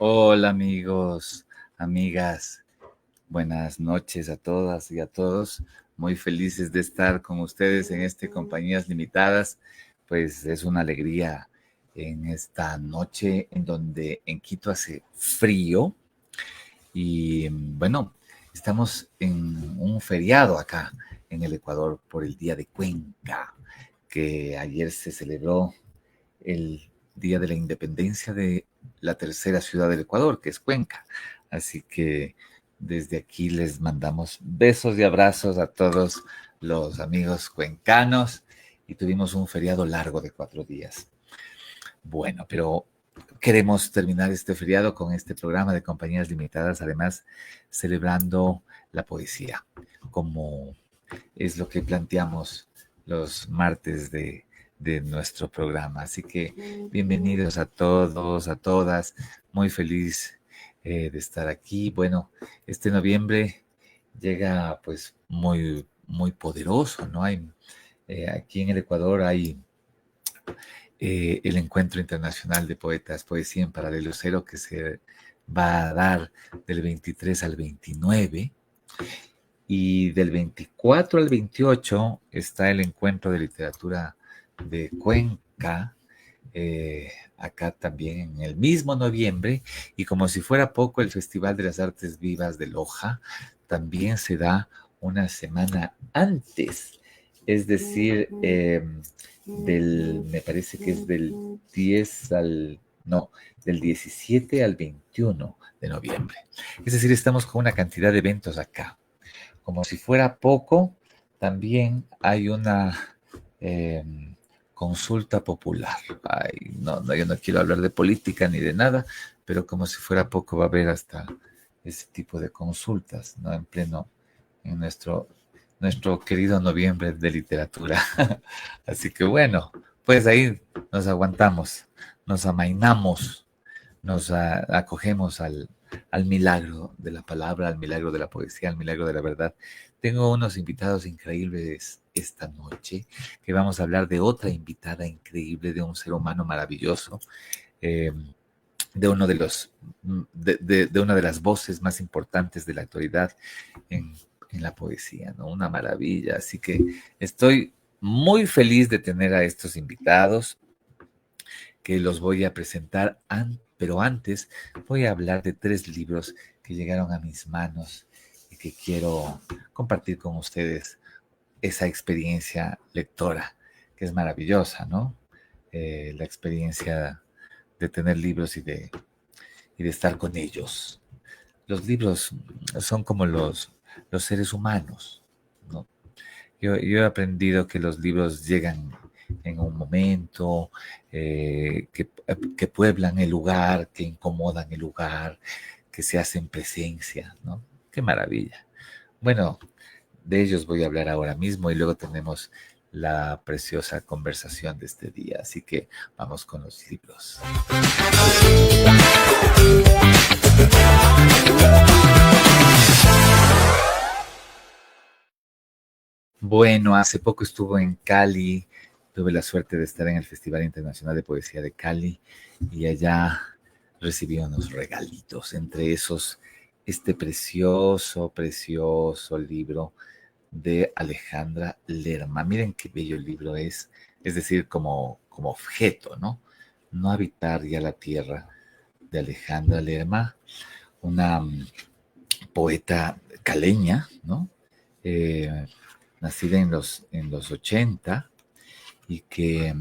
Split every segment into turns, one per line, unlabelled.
Hola amigos, amigas, buenas noches a todas y a todos. Muy felices de estar con ustedes en Compañías Limitadas. Pues es una alegría en esta noche en donde en Quito hace frío y bueno, estamos en un feriado acá en el Ecuador por el Día de Cuenca, que ayer se celebró el Día de la Independencia de la tercera ciudad del Ecuador, que es Cuenca. Así que desde aquí les mandamos besos y abrazos a todos los amigos cuencanos y tuvimos un feriado largo de 4 días. Bueno, pero queremos terminar este feriado con este programa de Compañías Limitadas, además celebrando la poesía, como es lo que planteamos los martes de nuestro programa. Así que bienvenidos a todos, a todas. Muy feliz de estar aquí. Bueno, este noviembre llega pues muy, muy poderoso, ¿no? Hay, aquí en el Ecuador hay el Encuentro Internacional de Poetas, Poesía en Paralelo Cero, que se va a dar del 23 al 29 Y del 24 al 28 está el encuentro de literatura de Cuenca, acá también en el mismo noviembre, y como si fuera poco, el Festival de las Artes Vivas de Loja también se da una semana antes, es decir, me parece que es del 10 al, no, del 17 al 21 de noviembre. Es decir, estamos con una cantidad de eventos acá. Como si fuera poco, también hay una eh, consulta popular. Ay, no, yo no quiero hablar de política ni de nada, pero como si fuera poco va a haber hasta ese tipo de consultas, ¿no? En nuestro querido noviembre de literatura. Así que bueno, pues ahí nos aguantamos, nos amainamos, nos acogemos al milagro de la palabra, al milagro de la poesía, al milagro de la verdad. Tengo unos invitados increíbles esta noche, que vamos a hablar de otra invitada increíble, de un ser humano maravilloso, eh, de uno de los de una de las voces más importantes de la actualidad en la poesía, ¿no? Una maravilla. Así que estoy muy feliz de tener a estos invitados que los voy a presentar, pero antes voy a hablar de 3 libros que llegaron a mis manos y que quiero compartir con ustedes esa experiencia lectora, que es maravillosa, ¿no? La experiencia de tener libros y de estar con ellos. Los libros son como los seres humanos, ¿no? Yo he aprendido que los libros llegan en un momento, que pueblan el lugar, que incomodan el lugar, que se hacen presencia, ¿no? Qué maravilla. Bueno, de ellos voy a hablar ahora mismo y luego tenemos la preciosa conversación de este día. Así que vamos con los libros. Bueno, hace poco estuve en Cali, tuve la suerte de estar en el Festival Internacional de Poesía de Cali y allá recibí unos regalitos, entre esos este precioso, precioso libro de Alejandra Lerma. Miren qué bello el libro es decir, como objeto, ¿no? No habitar ya la tierra de Alejandra Lerma, una poeta caleña, ¿no? Eh, nacida en los 80 y que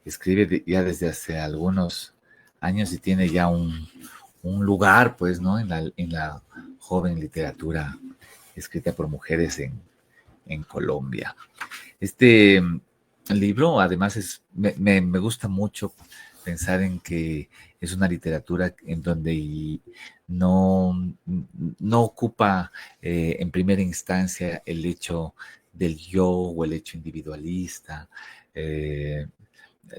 escribe ya desde hace algunos años y tiene ya un lugar, pues, ¿no? En la joven literatura escrita por mujeres en Colombia. Este libro, además, me gusta mucho pensar en que es una literatura en donde no, no ocupa en primera instancia el hecho del yo o el hecho individualista, eh,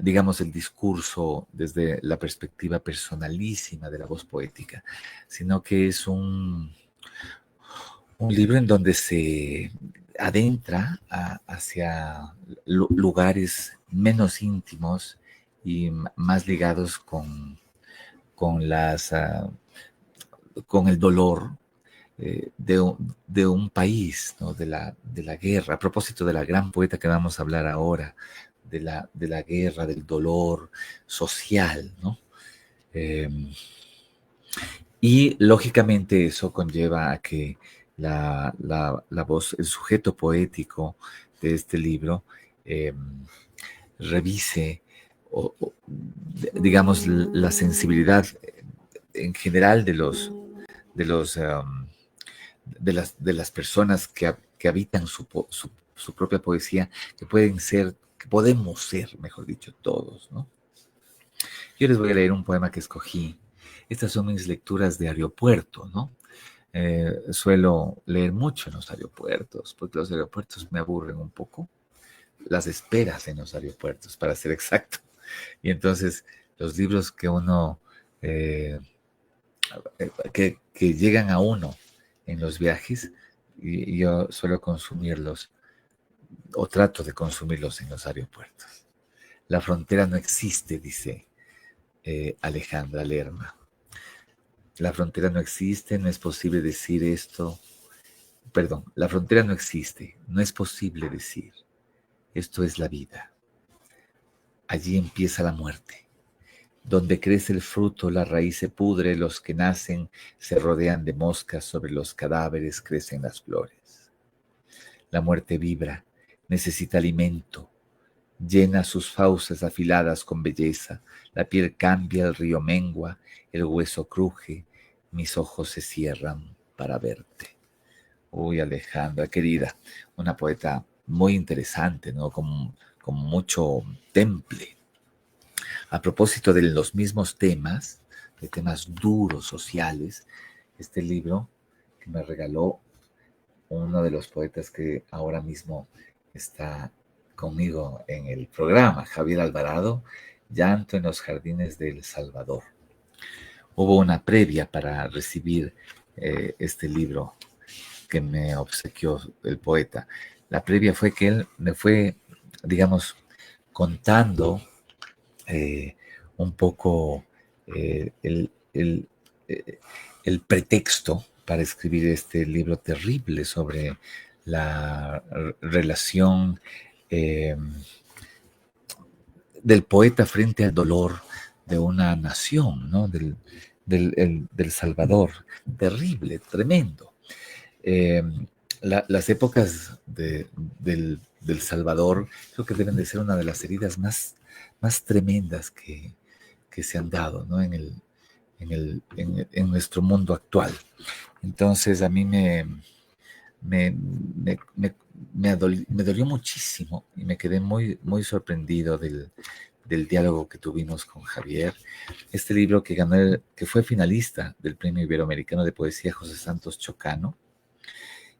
digamos, el discurso desde la perspectiva personalísima de la voz poética, sino que es un libro en donde se adentra hacia lugares menos íntimos y más ligados con con el dolor de un país, ¿no? De la guerra. A propósito de la gran poeta que vamos a hablar ahora, de la guerra, del dolor social, ¿no? Eh, y lógicamente eso conlleva a que la voz, el sujeto poético de este libro eh, revise, digamos, la sensibilidad en general de los de las personas que habitan su propia poesía, que podemos ser, mejor dicho, todos, ¿no? Yo les voy a leer un poema que escogí. Estas son mis lecturas de aeropuerto, ¿no? Suelo leer mucho en los aeropuertos, porque los aeropuertos me aburren un poco. Las esperas en los aeropuertos, para ser exacto. Y entonces los libros que uno, eh, que llegan a uno en los viajes, y yo suelo consumirlos, o trato de consumirlos en los aeropuertos. La frontera no existe, dice Alejandra Lerma. La frontera no existe, no es posible decir esto perdón, la frontera no existe, no es posible decir, esto es la vida. Allí empieza la muerte. Donde crece el fruto, la raíz se pudre, los que nacen se rodean de moscas, sobre los cadáveres crecen las flores. La muerte vibra, necesita alimento, llena sus fauces afiladas con belleza, la piel cambia, el río mengua, el hueso cruje, mis ojos se cierran para verte. Uy, Alejandra, querida, una poeta muy interesante, ¿no? Con mucho temple. A propósito de los mismos temas, de temas duros, sociales, este libro que me regaló uno de los poetas que ahora mismo está conmigo en el programa, Javier Alvarado, Llanto en los jardines de El Salvador. Hubo una previa para recibir este libro que me obsequió el poeta. La previa fue que él me fue, digamos, contando un poco el pretexto para escribir este libro terrible sobre la relación del poeta frente al dolor de una nación, ¿no? del Salvador. Terrible, tremendo. Las épocas del Salvador creo que deben de ser una de las heridas más tremendas que se han dado, ¿no? en nuestro mundo actual. Entonces a mí me dolió muchísimo y me quedé muy, muy sorprendido del diálogo que tuvimos con Javier. Este libro que fue finalista del Premio Iberoamericano de Poesía José Santos Chocano,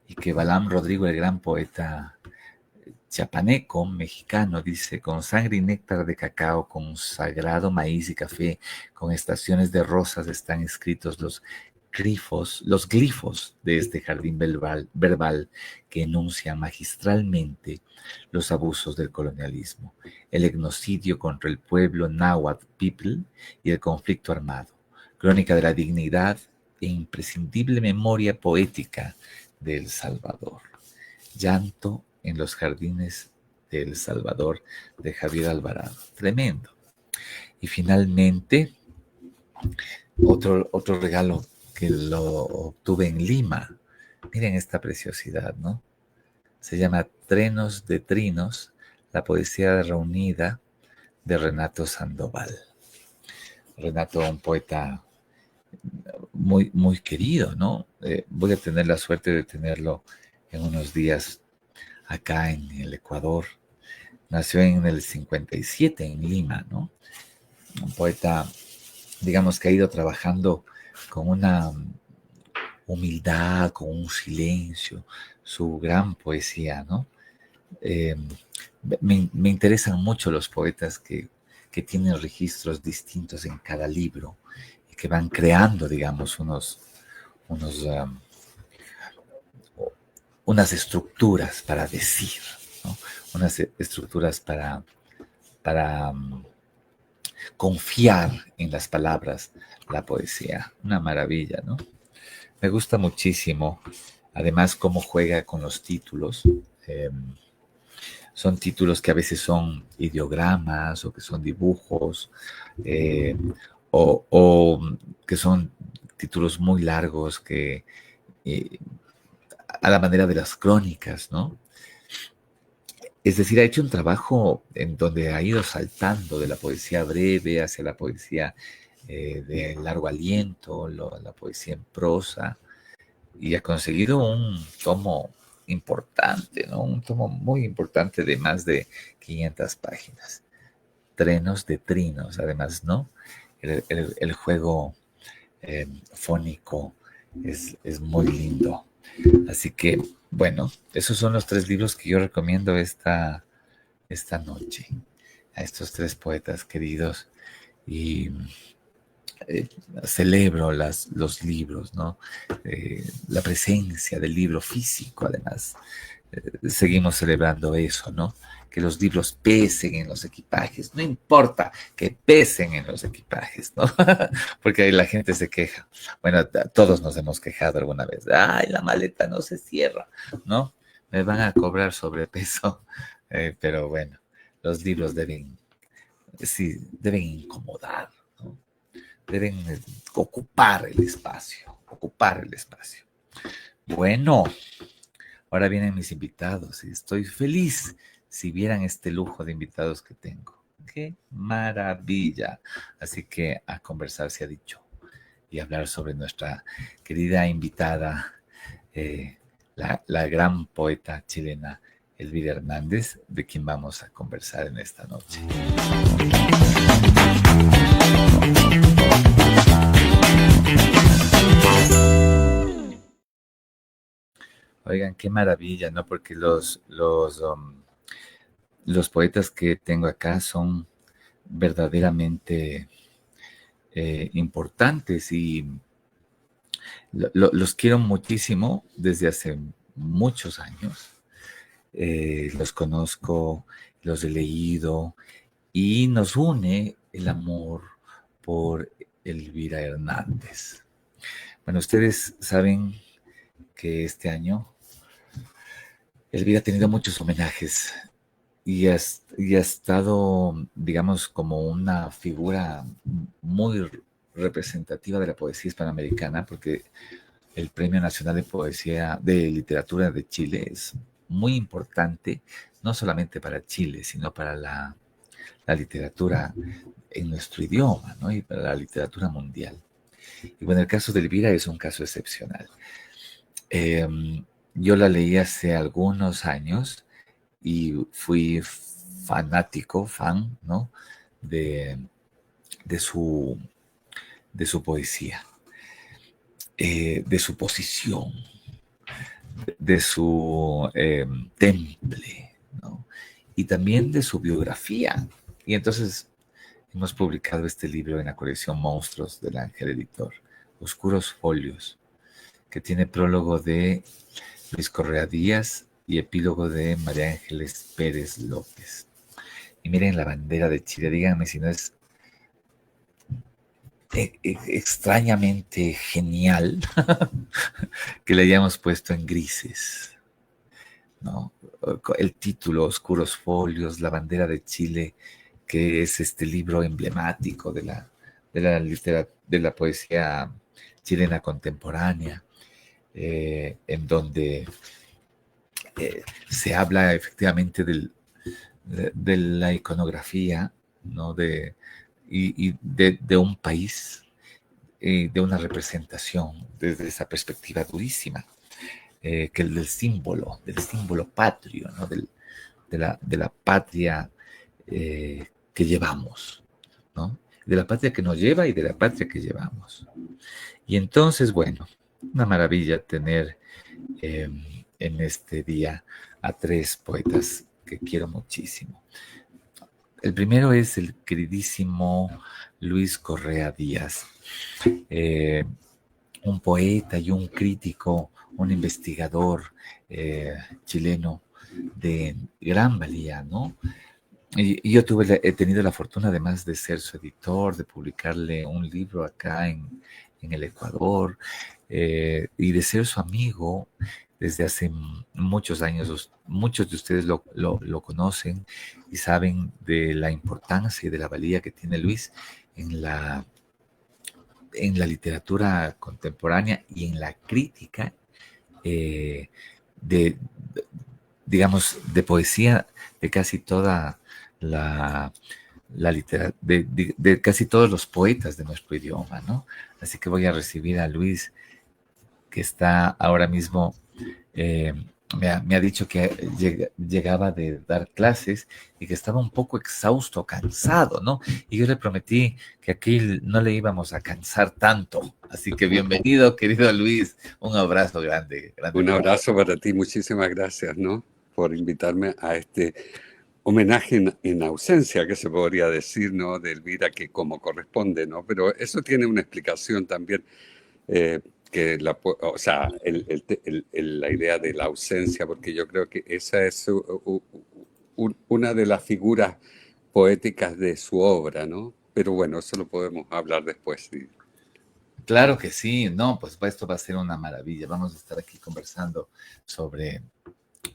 y que Balam Rodrigo, el gran poeta chiapaneco, mexicano, dice: con sangre y néctar de cacao, con sagrado maíz y café, con estaciones de rosas están escritos los glifos de este jardín verbal que enuncian magistralmente los abusos del colonialismo, el etnocidio contra el pueblo náhuatl people y el conflicto armado, crónica de la dignidad e imprescindible memoria poética de El Salvador. Llanto en los jardines de El Salvador, de Javier Alvarado. Tremendo. Y finalmente, otro regalo que lo obtuve en Lima. Miren esta preciosidad, ¿no? Se llama Trenos de Trinos, la poesía reunida de Renato Sandoval. Renato, un poeta muy, muy querido, ¿no? Voy a tener la suerte de tenerlo en unos días acá en el Ecuador. Nació en el 57 en Lima, ¿no? Un poeta, digamos, que ha ido trabajando con una humildad, con un silencio, su gran poesía, ¿no? Me interesan mucho los poetas que tienen registros distintos en cada libro y que van creando, digamos, unas estructuras para decir, ¿no? Unas estructuras para confiar en las palabras, la poesía. Una maravilla, ¿no? Me gusta muchísimo, además, cómo juega con los títulos. Son títulos que a veces son ideogramas o que son dibujos o que son títulos muy largos que a la manera de las crónicas, ¿no? Es decir, ha hecho un trabajo en donde ha ido saltando de la poesía breve hacia la poesía de largo aliento, la poesía en prosa, y ha conseguido un tomo importante, ¿no? Un tomo muy importante de más de 500 páginas. Trenos de trinos, además, ¿no? El juego fónico es muy lindo. Así que, bueno, esos son los 3 libros que yo recomiendo esta noche a estos 3 poetas queridos, y celebro los libros, ¿no? La presencia del libro físico, además. Seguimos celebrando eso, ¿no? que los libros pesen en los equipajes. No importa que pesen en los equipajes, ¿no? Porque ahí la gente se queja. Bueno, todos nos hemos quejado alguna vez. Ay, la maleta no se cierra, ¿no? Me van a cobrar sobrepeso. Pero bueno, los libros deben, sí, deben incomodar, ¿no? Deben ocupar el espacio, ocupar el espacio. Bueno, ahora vienen mis invitados y estoy feliz si vieran este lujo de invitados que tengo. ¡Qué maravilla! Así que a conversar se ha dicho y hablar sobre nuestra querida invitada, la gran poeta chilena Elvira Hernández, de quien vamos a conversar en esta noche. Oigan, qué maravilla, ¿no? Porque los poetas que tengo acá son verdaderamente importantes y los quiero muchísimo desde hace muchos años. Los conozco, los he leído y nos une el amor por Elvira Hernández. Bueno, ustedes saben que este año Elvira ha tenido muchos homenajes y ha estado, digamos, como una figura muy representativa de la poesía hispanoamericana, porque el Premio Nacional de Poesía, de Literatura de Chile es muy importante, no solamente para Chile, sino para la literatura en nuestro idioma, ¿no? Y para la literatura mundial. Y bueno, el caso de Elvira es un caso excepcional. Yo la leí hace algunos años y fui fanático, fan, ¿no? De su poesía, de su posición, de su temple, ¿no? Y también de su biografía. Y entonces hemos publicado este libro en la colección Monstruos del Ángel Editor, Oscuros Folios, que tiene prólogo de Luis Correa Díaz y epílogo de María Ángeles Pérez López. Y miren la bandera de Chile, díganme si no es extrañamente genial que le hayamos puesto en grises, ¿no? El título, Oscuros Folios, la bandera de Chile, que es este libro emblemático de la poesía chilena contemporánea, en donde se habla efectivamente de la iconografía, ¿no? de un país, de una representación desde esa perspectiva durísima, que el del símbolo patrio, ¿no? de la patria que llevamos, ¿no? De la patria que nos lleva y de la patria que llevamos. Y entonces, bueno, una maravilla tener en este día a tres poetas que quiero muchísimo. El primero es el queridísimo Luis Correa Díaz, un poeta y un crítico, un investigador chileno de gran valía, ¿no? Y yo he tenido la fortuna, además de ser su editor, de publicarle un libro acá en el Ecuador, y de ser su amigo desde hace muchos años. Muchos de ustedes lo conocen y saben de la importancia y de la valía que tiene Luis en la literatura contemporánea y en la crítica digamos, de poesía de casi toda la literatura, de casi todos los poetas de nuestro idioma, ¿no? Así que voy a recibir a Luis, que está ahora mismo, me ha dicho que llegaba de dar clases y que estaba un poco exhausto, cansado, ¿no? Y yo le prometí que aquí no le íbamos a cansar tanto. Así que bienvenido, querido Luis. Un abrazo grande.
Un abrazo para ti. Muchísimas gracias, ¿no? Por invitarme a este homenaje en ausencia, que se podría decir, ¿no? De Elvira, que como corresponde, ¿no? Pero eso tiene una explicación también, que o sea, la idea de la ausencia, porque yo creo que esa es una de las figuras poéticas de su obra, ¿no? Pero bueno, eso lo podemos hablar después. Sí.
Claro que sí, no, pues esto va a ser una maravilla. Vamos a estar aquí conversando sobre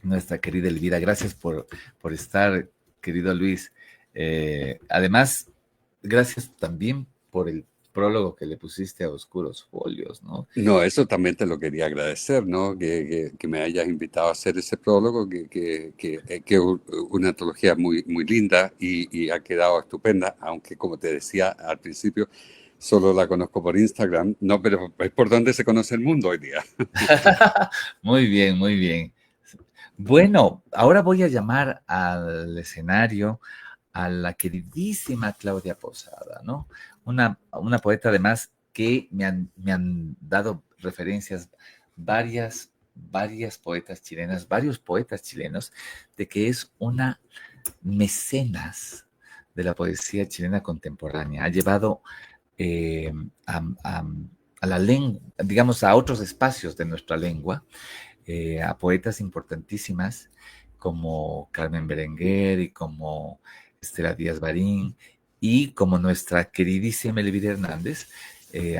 nuestra querida Elvira. Gracias por estar, querido Luis. Además, gracias también por el prólogo que le pusiste a Oscuros Folios, ¿no?
No, eso también te lo quería agradecer, ¿no? Que me hayas invitado a hacer ese prólogo, que es una antología muy, muy linda y ha quedado estupenda, aunque como te decía al principio, solo la conozco por Instagram, no, pero es por donde se conoce el mundo hoy día.
Muy bien, muy bien. Bueno, ahora voy a llamar al escenario a la queridísima Claudia Posada, ¿no? Una poeta además que me han dado referencias varias poetas chilenas, varios poetas chilenos, de que es una mecenas de la poesía chilena contemporánea. Ha llevado eh, a, a- a la lengua, digamos, a otros espacios de nuestra lengua, a poetas importantísimas como Carmen Berenguer y como Estela Díaz Barín y como nuestra queridísima Elvira Hernández,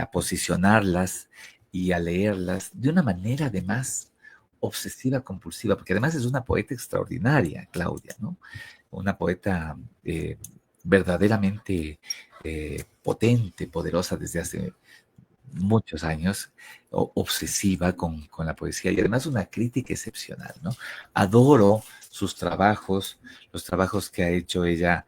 a posicionarlas y a leerlas de una manera además obsesiva, compulsiva, porque además es una poeta extraordinaria, Claudia, ¿no? Una poeta verdaderamente potente, poderosa desde hace muchos años, obsesiva con la poesía y además una crítica excepcional, ¿no? Adoro sus trabajos, los trabajos que ha hecho ella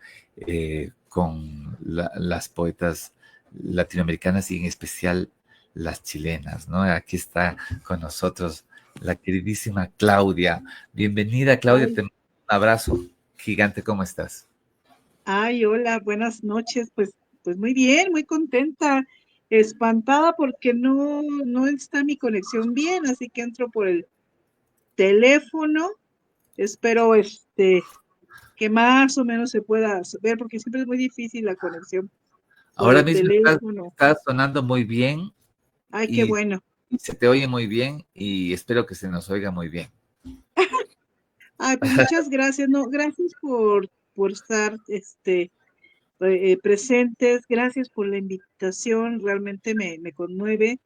con las poetas latinoamericanas y en especial las chilenas, ¿no? Aquí está con nosotros la queridísima Claudia. Bienvenida, Claudia, te
Ay,
mando un abrazo gigante, ¿cómo estás?
ay, hola, buenas noches. Pues muy bien, muy contenta, espantada porque no está mi conexión bien, así que entro por el teléfono. Espero que más o menos se pueda ver, porque siempre es muy difícil la conexión por
Ahora
el
mismo
teléfono.
está sonando muy bien
Ay, qué
y
bueno.
se te oye muy bien y espero que se nos oiga muy bien.
Ay, pues muchas gracias, no, gracias por estar presentes, gracias por la invitación, realmente me conmueve.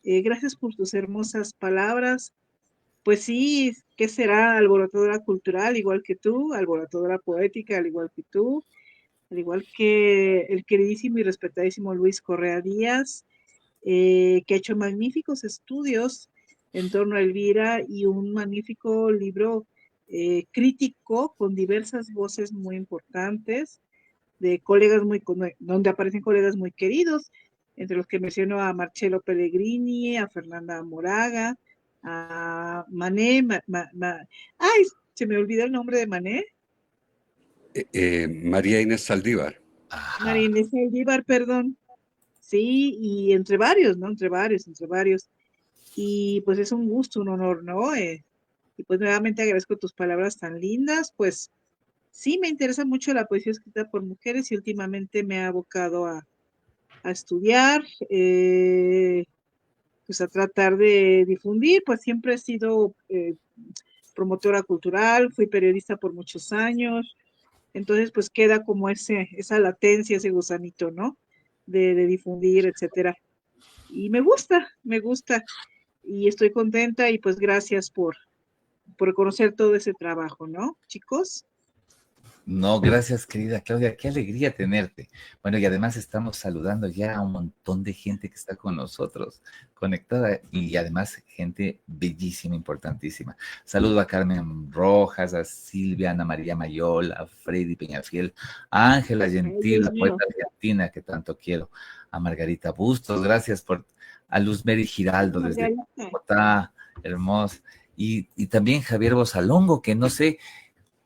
Gracias por tus hermosas palabras. Pues sí, ¿qué será? Alborotadora cultural, igual que tú, alborotadora poética, al igual que tú, al igual que el queridísimo y respetadísimo Luis Correa Díaz, que ha hecho magníficos estudios en torno a Elvira y un magnífico libro crítico con diversas voces muy importantes de colegas donde aparecen colegas muy queridos, entre los que menciono a Marcello Pellegrini, a Fernanda Moraga, a Mané, ay, se me olvida el nombre de Mané,
María Inés Saldívar.
Ajá.
María Inés Saldívar, perdón, sí, y entre varios, ¿no? Entre varios. Y pues es un gusto, un honor, ¿no? Y pues nuevamente agradezco tus palabras tan lindas, pues sí me interesa mucho la poesía escrita por mujeres y últimamente me ha abocado a estudiar, pues a tratar de difundir, pues siempre he sido promotora cultural, fui periodista por muchos años, entonces pues queda como esa latencia, ese gusanito, ¿no? De difundir, etcétera. Y me gusta, y estoy contenta y pues gracias por reconocer todo ese trabajo, ¿no, chicos?
No, gracias, querida Claudia. Qué alegría tenerte. Bueno, y además estamos saludando ya a un montón de gente que está con nosotros, conectada, y además gente bellísima, importantísima. Saludo a Carmen Rojas, a Silvia, Ana María Mayol, a Freddy Peñafiel, a Ángela
Ay,
Gentil,
Dios
la poeta
mío.
argentina que tanto quiero, a Margarita Bustos, gracias a Luz Mary Giraldo desde
Margarita.
Bogotá, hermosa, y también Javier Bosalongo, que no sé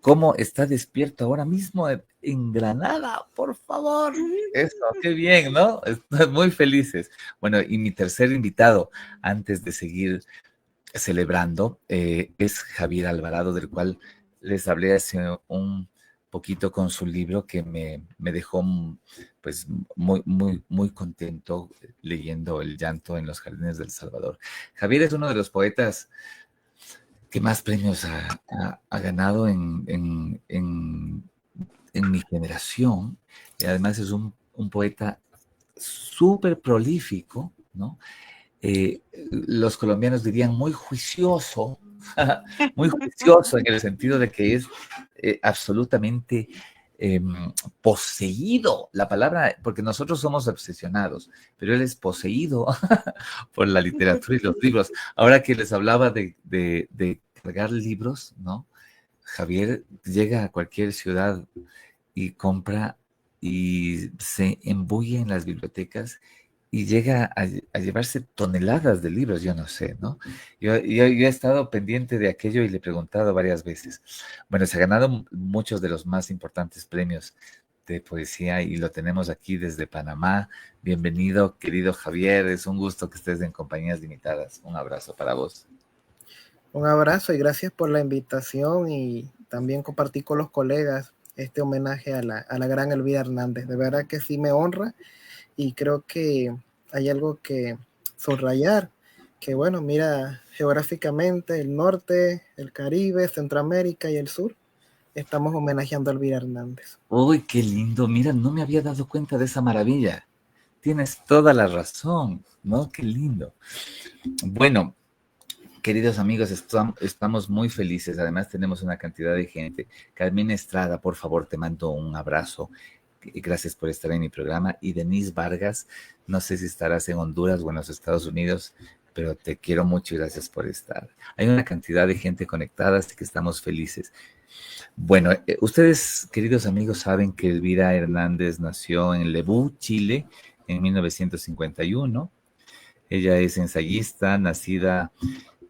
cómo está despierto ahora mismo en Granada, por favor. Eso, qué bien, ¿no? Estoy muy felices. Bueno, y mi tercer invitado, antes de seguir celebrando, es Javier Alvarado, del cual les hablé hace un poquito con su libro que me dejó pues muy contento leyendo El llanto en los jardines del Salvador. Javier es uno de los poetas que más premios ha ganado en mi generación. Y además es un poeta súper prolífico, ¿no? Los colombianos dirían muy juicioso, muy juicioso en el sentido de que es absolutamente poseído, la palabra, porque nosotros somos obsesionados, pero él es poseído por la literatura y los libros. Ahora que les hablaba de cargar libros, ¿no? Javier llega a cualquier ciudad y compra y se embulle en las bibliotecas y llega a llevarse toneladas de libros, yo no sé, ¿no? Yo he estado pendiente de aquello y le he preguntado varias veces. Bueno, se ha ganado muchos de los más importantes premios de poesía y lo tenemos aquí desde Panamá. Bienvenido, querido Javier, es un gusto que estés en Compañías Limitadas. Un abrazo para vos.
Un abrazo y gracias por la invitación y también compartir con los colegas este homenaje a la gran Elvira Hernández. De verdad que sí me honra y creo que hay algo que subrayar, que bueno, mira, geográficamente el norte, el Caribe, Centroamérica y el sur, estamos homenajeando a Elvira Hernández.
¡Uy, qué lindo! Mira, no me había dado cuenta de esa maravilla. Tienes toda la razón, ¿no? Qué lindo. Bueno, queridos amigos, estamos muy felices. Además, tenemos una cantidad de gente. Carmen Estrada, por favor, te mando un abrazo. Gracias por estar en mi programa. Y Denise Vargas, no sé si estarás en Honduras o en los Estados Unidos, pero te quiero mucho y gracias por estar. Hay una cantidad de gente conectada, así que estamos felices. Bueno, ustedes, queridos amigos, saben que Elvira Hernández nació en Lebu, Chile, en 1951. Ella es ensayista, nacida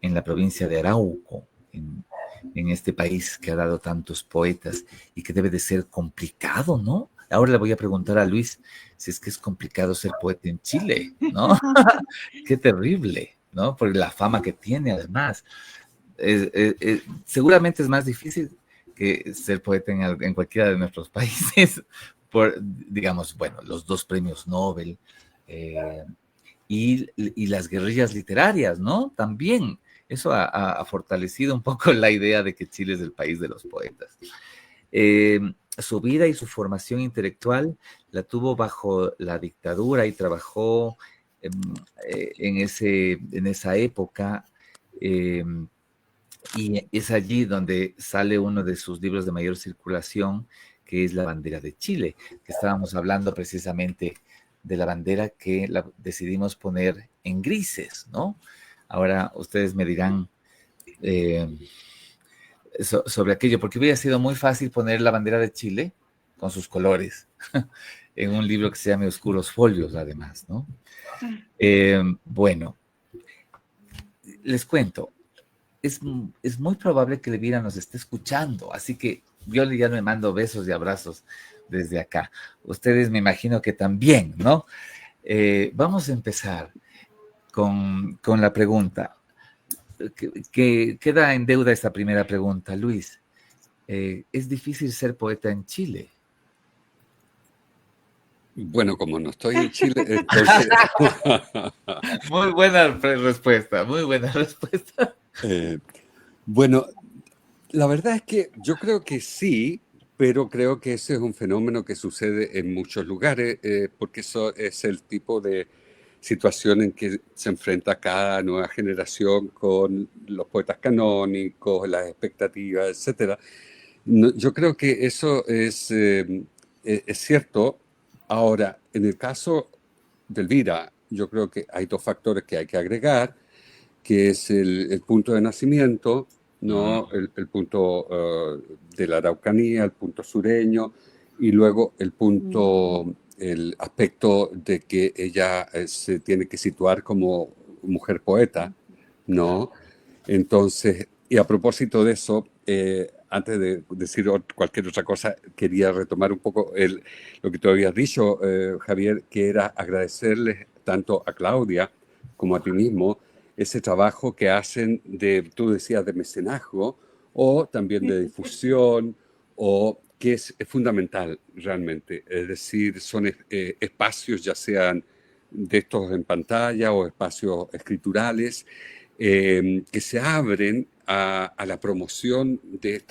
en la provincia de Arauco, en este país que ha dado tantos poetas y que debe de ser complicado, ¿no? Ahora le voy a preguntar a Luis si es que es complicado ser poeta en Chile, ¿no? Qué terrible, ¿no? Por la fama que tiene, además. Seguramente es más difícil que ser poeta en cualquiera de nuestros países, por, digamos, bueno, los 2 premios Nobel y las guerrillas literarias, ¿no? También. Eso ha fortalecido un poco la idea de que Chile es el país de los poetas. Su vida y su formación intelectual la tuvo bajo la dictadura y trabajó en esa época. Y es allí donde sale uno de sus libros de mayor circulación, que es La bandera de Chile, que estábamos hablando precisamente de la bandera que decidimos poner en grises, ¿no? Ahora ustedes me dirán sobre aquello, porque hubiera sido muy fácil poner la bandera de Chile con sus colores en un libro que se llama Oscuros Folios, además, ¿no? Bueno, les cuento, es muy probable que Elvira nos esté escuchando, así que yo ya me mando besos y abrazos desde acá. Ustedes me imagino que también, ¿no? Vamos a empezar con la pregunta. Que queda en deuda esta primera pregunta, Luis. ¿Es difícil ser poeta en Chile?
Bueno, como no estoy en Chile, entonces...
Muy buena respuesta, muy buena respuesta.
Bueno, la verdad es que yo creo que sí, pero creo que ese es un fenómeno que sucede en muchos lugares, porque eso es el tipo de situación en que se enfrenta cada nueva generación con los poetas canónicos, las expectativas, etcétera. Yo creo que eso es cierto. Ahora, en el caso de Elvira, yo creo que hay 2 factores que hay que agregar, que es el punto de nacimiento, ¿no? El punto de la Araucanía, el punto sureño, y luego el punto, el aspecto de que ella se tiene que situar como mujer poeta, ¿no? Entonces, y a propósito de eso, antes de decir cualquier otra cosa, quería retomar un poco lo que tú habías dicho, Javier, que era agradecerles tanto a Claudia como a ti mismo ese trabajo que hacen tú decías, de mecenazgo o también de difusión, o que es fundamental realmente. Es decir, son espacios, ya sean de estos en pantalla o espacios escriturales, que se abren a la promoción de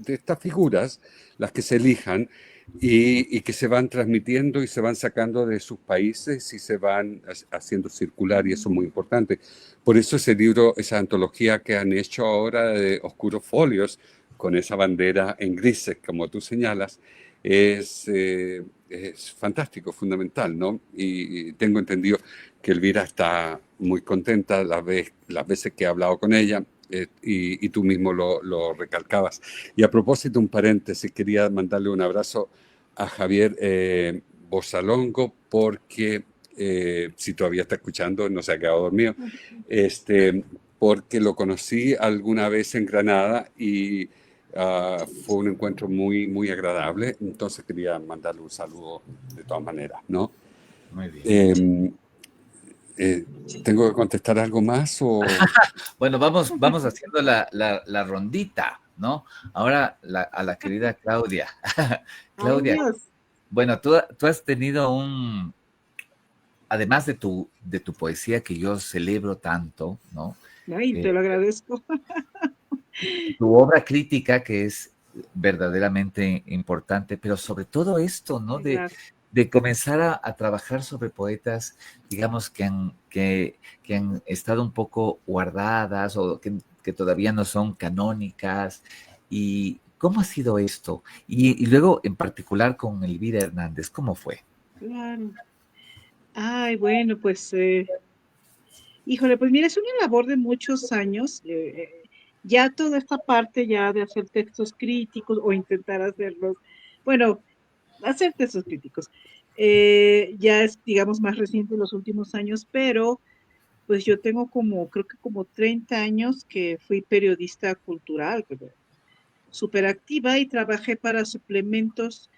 estas figuras, las que se elijan, y que se van transmitiendo y se van sacando de sus países y se van haciendo circular, y eso es muy importante. Por eso ese libro, esa antología que han hecho ahora de Oscuros Folios, con esa bandera en grises, como tú señalas, es fantástico, fundamental, ¿no? Y tengo entendido que Elvira está muy contenta las veces que he hablado con ella, y tú mismo lo recalcabas. Y a propósito, un paréntesis, quería mandarle un abrazo a Javier Bosalongo, porque si todavía está escuchando, no se ha quedado dormido, porque lo conocí alguna vez en Granada y fue un encuentro muy, muy agradable. Entonces quería mandarle un saludo de todas maneras, ¿no?
Muy bien.
¿Tengo que contestar algo más o...?
Bueno, vamos haciendo la rondita, ¿no? Ahora a la querida Claudia.
Ay,
Claudia,
Dios.
bueno, tú has tenido además de tu poesía que yo celebro tanto, ¿no?
Ay, te lo agradezco.
Tu obra crítica que es verdaderamente importante, pero sobre todo esto, ¿no? De comenzar a trabajar sobre poetas, digamos, que han estado un poco guardadas o que todavía no son canónicas. ¿Y cómo ha sido esto? Y luego, en particular, con Elvira Hernández, ¿cómo fue?
Claro. Ay, bueno, pues, híjole, pues mira, es una labor de muchos años. Ya toda esta parte ya de hacer textos críticos o intentar hacerlos, bueno, hacer textos críticos, ya es, digamos, más reciente en los últimos años, pero pues yo tengo creo que como 30 años que fui periodista cultural, súper activa, y trabajé para suplementos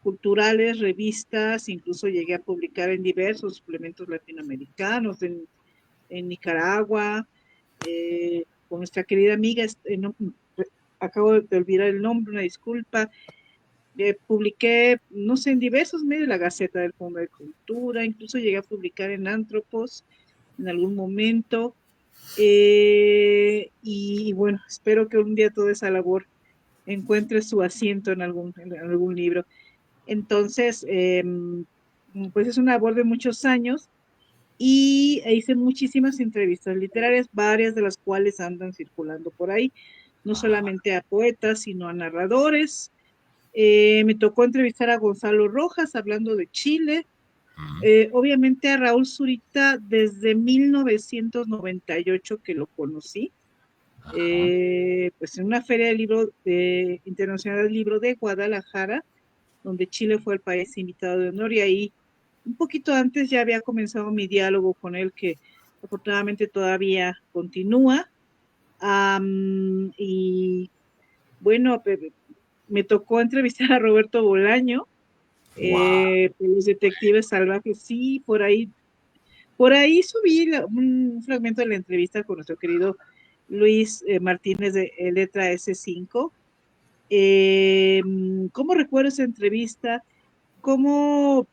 culturales, revistas, incluso llegué a publicar en diversos suplementos latinoamericanos, en Nicaragua, con nuestra querida amiga, no, acabo de olvidar el nombre, una disculpa. Publiqué, no sé, en diversos medios, la Gaceta del Fondo de Cultura, incluso llegué a publicar en Antropos en algún momento. Y bueno, espero que un día toda esa labor encuentre su asiento en algún libro. Entonces, pues es una labor de muchos años, y hice muchísimas entrevistas literarias, varias de las cuales andan circulando por ahí, no solamente a poetas, sino a narradores. Me tocó entrevistar a Gonzalo Rojas hablando de Chile, obviamente a Raúl Zurita desde 1998 que lo conocí, pues en una feria internacional del libro de Guadalajara, donde Chile fue el país invitado de honor, y ahí un poquito antes ya había comenzado mi diálogo con él, que afortunadamente todavía continúa. Y bueno, me tocó entrevistar a Roberto Bolaño, los detectives salvajes, sí, por ahí subí un fragmento de la entrevista con nuestro querido Luis Martínez de Letra S5. ¿Cómo recuerdo esa entrevista? ¿Cómo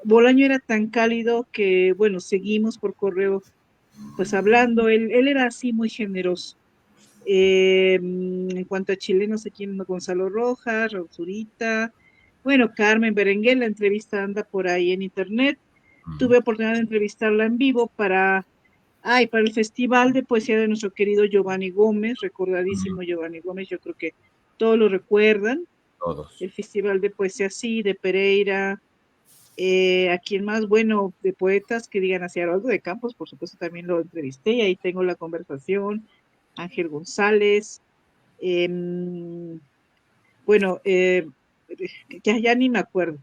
Bolaño era tan cálido que, bueno, seguimos por correo, pues hablando? Él era así muy generoso. En cuanto a chilenos, aquí en Gonzalo Rojas, Raúl Zurita, bueno, Carmen Berenguer, la entrevista anda por ahí en internet. Tuve oportunidad de entrevistarla en vivo para el Festival de Poesía de nuestro querido Giovanni Gómez, recordadísimo Giovanni Gómez, yo creo que todos lo recuerdan.
Todos.
El Festival de Poesía, sí, de Pereira. ¿A quién más? Bueno, de poetas que digan hacia Haroldo de Campos, por supuesto, también lo entrevisté, y ahí tengo la conversación. Ángel González. Bueno, ya ni me acuerdo.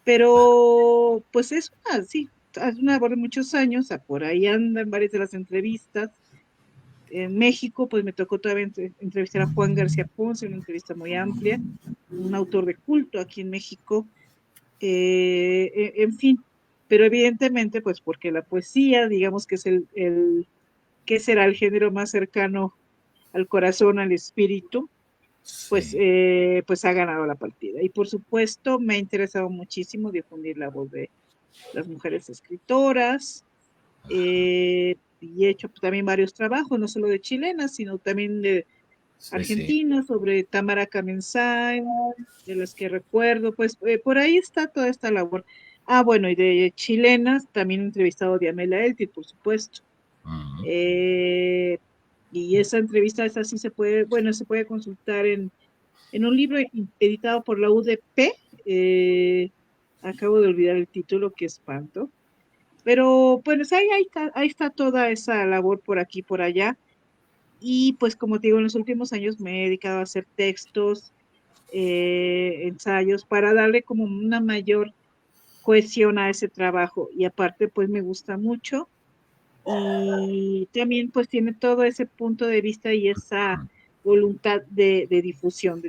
Pero, pues sí, es una labor de muchos años, por ahí anda en varias de las entrevistas. En México, pues me tocó todavía entrevistar a Juan García Ponce, una entrevista muy amplia, un autor de culto aquí en México. En fin, pero evidentemente, pues porque la poesía, digamos que es ¿qué será el género más cercano al corazón, al espíritu? Pues,
Sí.
pues ha ganado la partida. Y por supuesto, me ha interesado muchísimo difundir la voz de las mujeres escritoras. y he hecho también varios trabajos, no solo de chilenas, sino también de
Sí, sí.
argentinas, sobre Tamara Kamensain, de las que recuerdo, pues por ahí está toda esta labor. Ah, bueno, y de chilenas, también he entrevistado a Diamela Eltit, por supuesto.
Ujú.
Y esa entrevista, esa sí se puede, bueno, se puede consultar en un libro editado por la UDP. Acabo de olvidar el título, qué espanto. Pero pues ahí está toda esa labor por aquí, por allá. Y pues como te digo, en los últimos años me he dedicado a hacer textos, ensayos, para darle como una mayor cohesión a ese trabajo. Y aparte, pues me gusta mucho. Y también pues tiene todo ese punto de vista y esa voluntad de difusión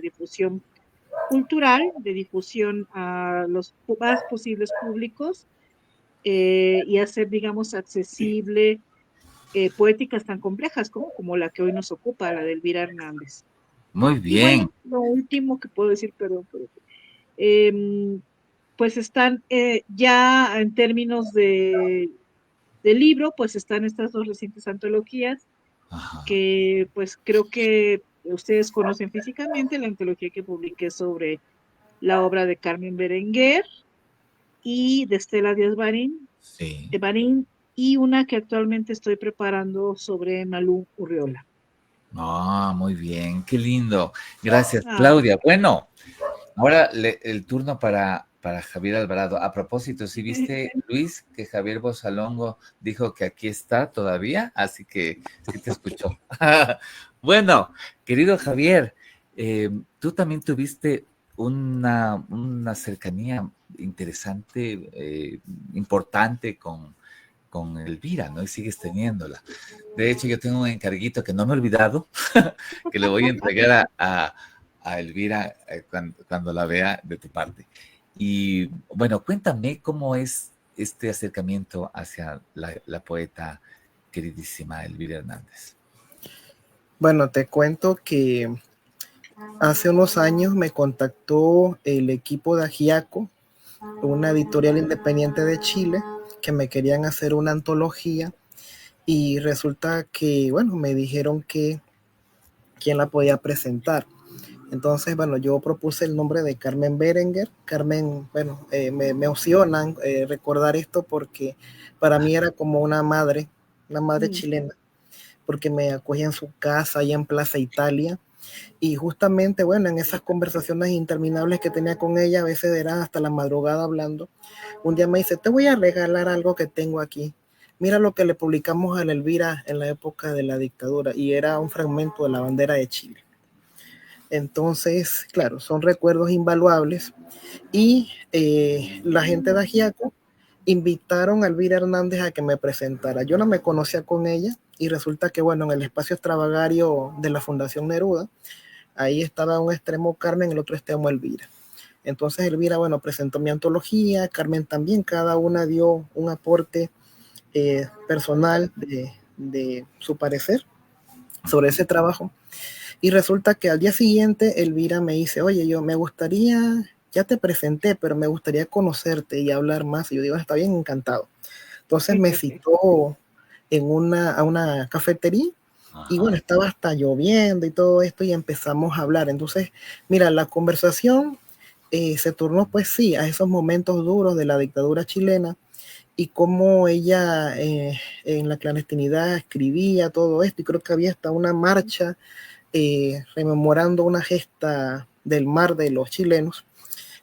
cultural, de difusión a los más posibles públicos, y hacer, digamos, accesible poéticas tan complejas como la que hoy nos ocupa, la de Elvira Hernández.
Muy
Y
bien.
bueno, lo último que puedo decir, perdón, em, pues están ya en términos de libro, pues están estas dos recientes antologías
Ajá.
que pues creo que ustedes conocen físicamente, la antología que publiqué sobre la obra de Carmen Berenguer y de Estela Díaz
Sí.
Barín, y una que actualmente estoy preparando sobre Malú Urriola.
Ah, muy bien, qué lindo. Gracias,
Ah,
Claudia. Bueno, ahora el turno para Javier Alvarado. A propósito, ¿sí viste, Luis, que Javier Bosalongo dijo que aquí está todavía? Así que sí te escuchó. Bueno, querido Javier, tú también tuviste una cercanía interesante, importante con Elvira, ¿no? Y sigues teniéndola. De hecho, yo tengo un encarguito que no me he olvidado, que le voy a entregar a Elvira cuando la vea de tu parte. Y bueno, cuéntame cómo es este acercamiento hacia la poeta queridísima Elvira Hernández.
Bueno, te cuento que hace unos años me contactó el equipo de Ajiaco, una editorial independiente de Chile, que me querían hacer una antología y resulta que, bueno, me dijeron que quién la podía presentar. Entonces, bueno, yo propuse el nombre de Carmen Berenguer. Carmen, bueno, me emocionan recordar esto porque para mí era como una madre chilena, porque me acogía en su casa allá en Plaza Italia. Y justamente, bueno, en esas conversaciones interminables que tenía con ella, a veces era hasta la madrugada hablando, un día me dice, te voy a regalar algo que tengo aquí. Mira lo que le publicamos a la Elvira en la época de la dictadura, y era un fragmento de la bandera de Chile. Entonces, claro, son recuerdos invaluables. Y la gente de Ajiaco invitaron a Elvira Hernández a que me presentara. Yo no me conocía con ella y resulta que, bueno, en el espacio extravagario de la Fundación Neruda, ahí estaba un extremo Carmen, el otro extremo Elvira. Entonces Elvira, bueno, presentó mi antología, Carmen también, cada una dio un aporte personal de su parecer sobre ese trabajo. Y resulta que al día siguiente Elvira me dice, oye, yo me gustaría, ya te presenté, pero me gustaría conocerte y hablar más. Y yo digo, está bien, encantado. Entonces me citó a una cafetería y bueno, estaba hasta lloviendo y todo esto y empezamos a hablar. Entonces, mira, la conversación se tornó pues sí a esos momentos duros de la dictadura chilena y cómo ella en la clandestinidad escribía todo esto y creo que había hasta una marcha rememorando una gesta del mar de los chilenos.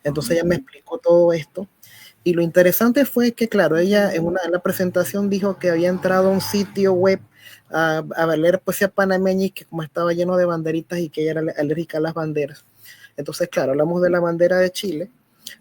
Entonces ella me explicó todo esto. Y lo interesante fue que, claro, ella en la presentación dijo que había entrado a un sitio web a leer poesía panameña y que como estaba lleno de banderitas y que ella era alérgica a las banderas. Entonces, claro, hablamos de la bandera de Chile,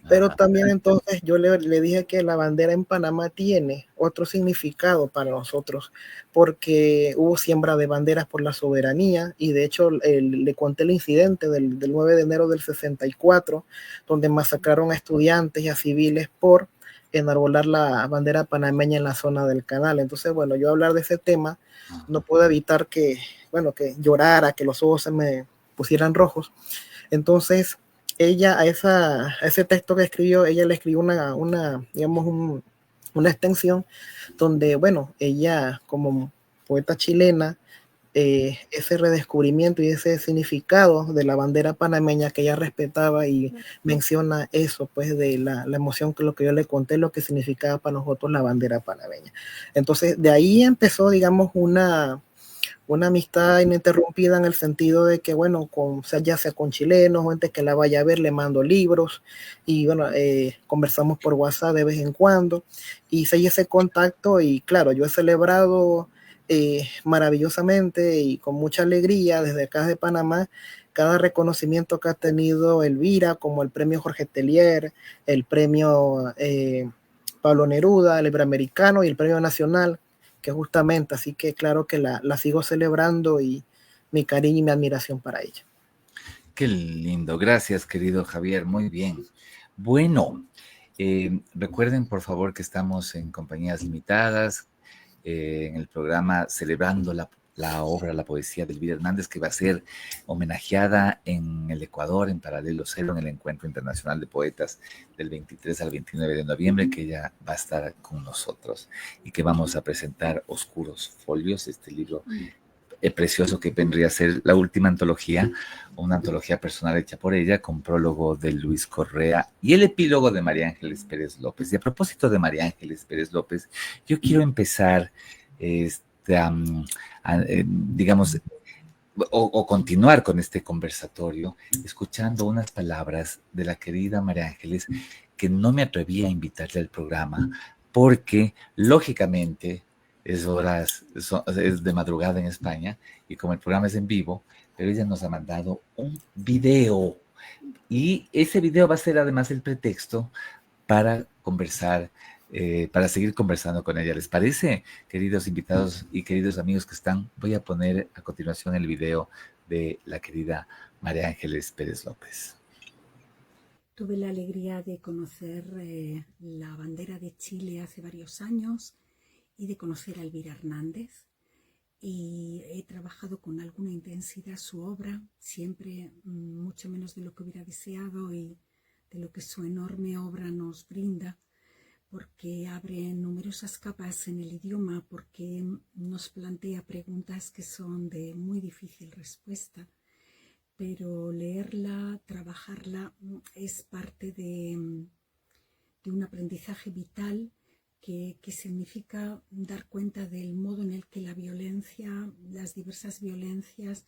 pero también entonces yo le dije que la bandera en Panamá tiene otro significado para nosotros, porque hubo siembra de banderas por la soberanía y de hecho le conté el incidente del 9 de enero del 64, donde masacraron a estudiantes y a civiles por enarbolar la bandera panameña en la zona del canal. Entonces, bueno, yo hablar de ese tema no puedo evitar que, bueno, que llorara, que los ojos se me pusieran rojos. Entonces, ella a ese texto que escribió, ella le escribió digamos, una extensión donde, bueno, ella como poeta chilena, ese redescubrimiento y ese significado de la bandera panameña que ella respetaba y menciona eso, pues de la emoción que lo que yo le conté, lo que significaba para nosotros la bandera panameña. Entonces, de ahí empezó, digamos, una amistad ininterrumpida en el sentido de que, bueno, ya sea con chilenos, gente que la vaya a ver, le mando libros y, bueno, conversamos por WhatsApp de vez en cuando y seguí ese contacto y, claro, yo he celebrado maravillosamente y con mucha alegría desde acá de Panamá cada reconocimiento que ha tenido Elvira, como el premio Jorge Telier, el premio Pablo Neruda, el Iberoamericano y el premio nacional, que justamente, así que claro que la sigo celebrando y mi cariño y mi admiración para ella.
Qué lindo, gracias querido Javier, muy bien. Bueno, recuerden por favor que estamos en Compañías Limitadas, en el programa celebrando la obra, la poesía de Elvira Hernández, que va a ser homenajeada en el Ecuador, en Paralelo Cero, en el Encuentro Internacional de Poetas del 23 al 29 de noviembre, que ella va a estar con nosotros y que vamos a presentar Oscuros Folios, este libro precioso que vendría a ser la última antología, una antología personal hecha por ella, con prólogo de Luis Correa y el epílogo de María Ángeles Pérez López. Y a propósito de María Ángeles Pérez López, yo quiero empezar, digamos, o continuar con este conversatorio, escuchando unas palabras de la querida María Ángeles, que no me atreví a invitarle al programa, porque lógicamente es de madrugada en España, y como el programa es en vivo, pero ella nos ha mandado un video, y ese video va a ser además el pretexto para conversar, para seguir conversando con ella. ¿Les parece, queridos invitados y queridos amigos que están? Voy a poner a continuación el video de la querida María Ángeles Pérez López.
Tuve la alegría de conocer la bandera de Chile hace varios años y de conocer a Elvira Hernández, y he trabajado con alguna intensidad su obra, siempre mucho menos de lo que hubiera deseado y de lo que su enorme obra nos brinda, porque abre numerosas capas en el idioma, porque nos plantea preguntas que son de muy difícil respuesta, pero leerla, trabajarla, es parte de un aprendizaje vital que significa dar cuenta del modo en el que la violencia, las diversas violencias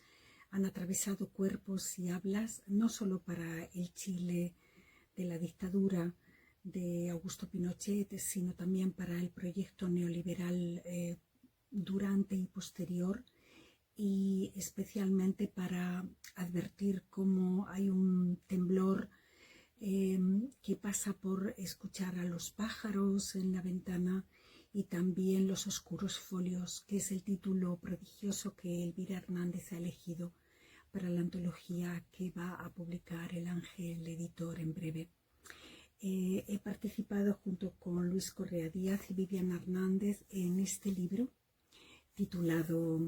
han atravesado cuerpos y hablas, no solo para el Chile de la dictadura de Augusto Pinochet, sino también para el proyecto neoliberal durante y posterior, y especialmente para advertir cómo hay un temblor que pasa por escuchar a los pájaros en la ventana, y también Los oscuros folios, que es el título prodigioso que Elvira Hernández ha elegido para la antología que va a publicar El Ángel Editor en breve. He participado junto con Luis Correa Díaz y Viviana Hernández en este libro, titulado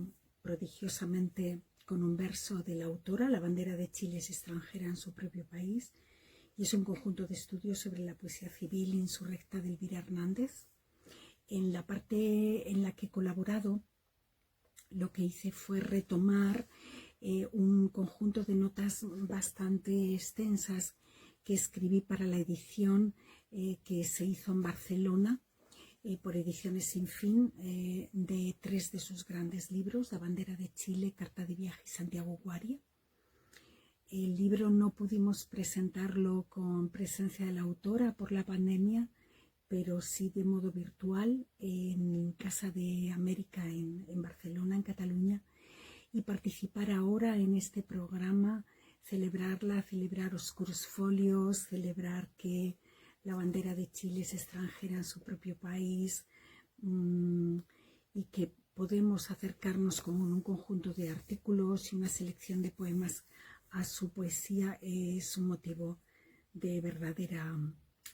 prodigiosamente con un verso de la autora: La bandera de Chile es extranjera en su propio país, y es un conjunto de estudios sobre la poesía civil insurrecta de Elvira Hernández. En la parte en la que he colaborado, lo que hice fue retomar un conjunto de notas bastante extensas que escribí para la edición que se hizo en Barcelona por Ediciones Sin Fin, de 3 de sus grandes libros: La bandera de Chile, Carta de viaje y Santiago Guaria. El libro no pudimos presentarlo con presencia de la autora por la pandemia, pero sí de modo virtual en Casa de América en Barcelona, en Cataluña, y participar ahora en este programa, celebrar Oscuros Folios, celebrar que la bandera de Chile es extranjera en su propio país, y que podemos acercarnos con un conjunto de artículos y una selección de poemas a su poesía, es un motivo de verdadera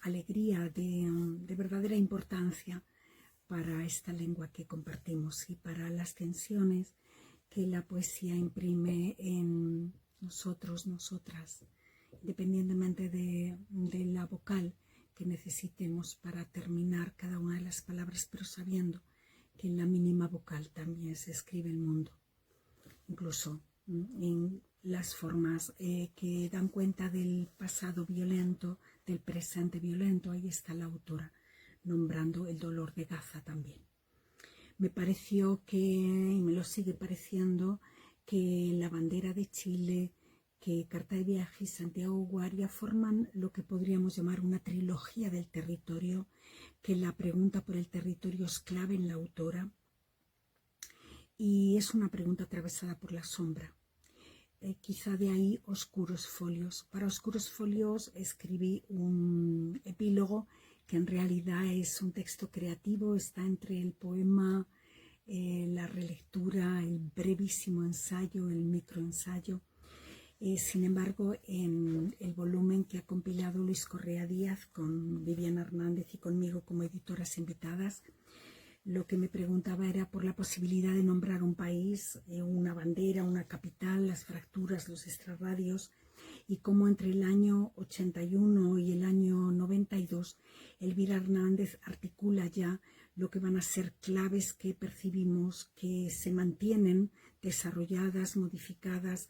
alegría, de verdadera importancia para esta lengua que compartimos y para las tensiones que la poesía imprime en nosotros, nosotras, independientemente de la vocal que necesitemos para terminar cada una de las palabras, pero sabiendo que en la mínima vocal también se escribe el mundo, incluso en las formas que dan cuenta del pasado violento, del presente violento. Ahí está la autora nombrando el dolor de Gaza también. Me pareció que, y me lo sigue pareciendo, que la bandera de Chile, que Carta de Viaje y Santiago Guaria forman lo que podríamos llamar una trilogía del territorio, que la pregunta por el territorio es clave en la autora y es una pregunta atravesada por la sombra. Quizá de ahí Oscuros Folios. Para Oscuros Folios escribí un epílogo que en realidad es un texto creativo, está entre el poema, la relectura, el brevísimo ensayo, el microensayo. Sin embargo, en el volumen que ha compilado Luis Correa Díaz con Viviana Hernández y conmigo como editoras invitadas, lo que me preguntaba era por la posibilidad de nombrar un país, una bandera, una capital, las fracturas, los extrarradios, y cómo entre el año 81 y el año 92 Elvira Hernández articula ya lo que van a ser claves que percibimos, que se mantienen desarrolladas, modificadas,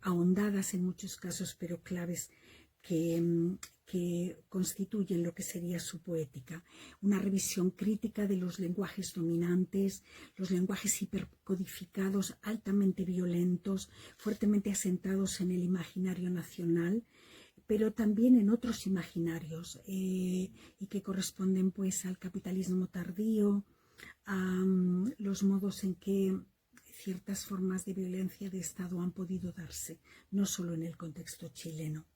ahondadas en muchos casos, pero claves que constituyen lo que sería su poética. Una revisión crítica de los lenguajes dominantes, los lenguajes hipercodificados, altamente violentos, fuertemente asentados en el imaginario nacional, pero también en otros imaginarios y que corresponden pues al capitalismo tardío, a los modos en que ciertas formas de violencia de Estado han podido darse, no solo en el contexto chileno.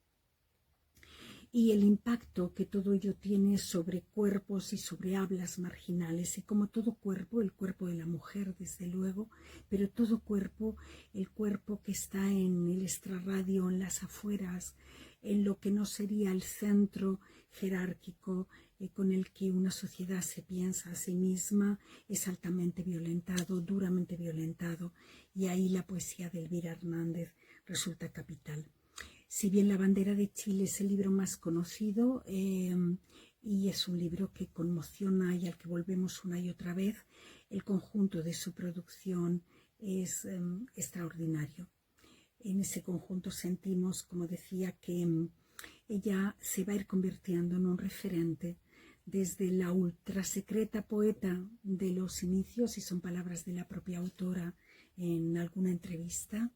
Y el impacto que todo ello tiene sobre cuerpos y sobre hablas marginales, y como todo cuerpo, el cuerpo de la mujer desde luego, pero todo cuerpo, el cuerpo que está en el extrarradio, en las afueras, en lo que no sería el centro jerárquico con el que una sociedad se piensa a sí misma, es altamente violentado, duramente violentado, y ahí la poesía de Elvira Hernández resulta capital. Si bien La bandera de Chile es el libro más conocido y es un libro que conmociona y al que volvemos una y otra vez, el conjunto de su producción es extraordinario. En ese conjunto sentimos, como decía, que ella se va a ir convirtiendo en un referente desde la ultrasecreta poeta de los inicios, y son palabras de la propia autora en alguna entrevista,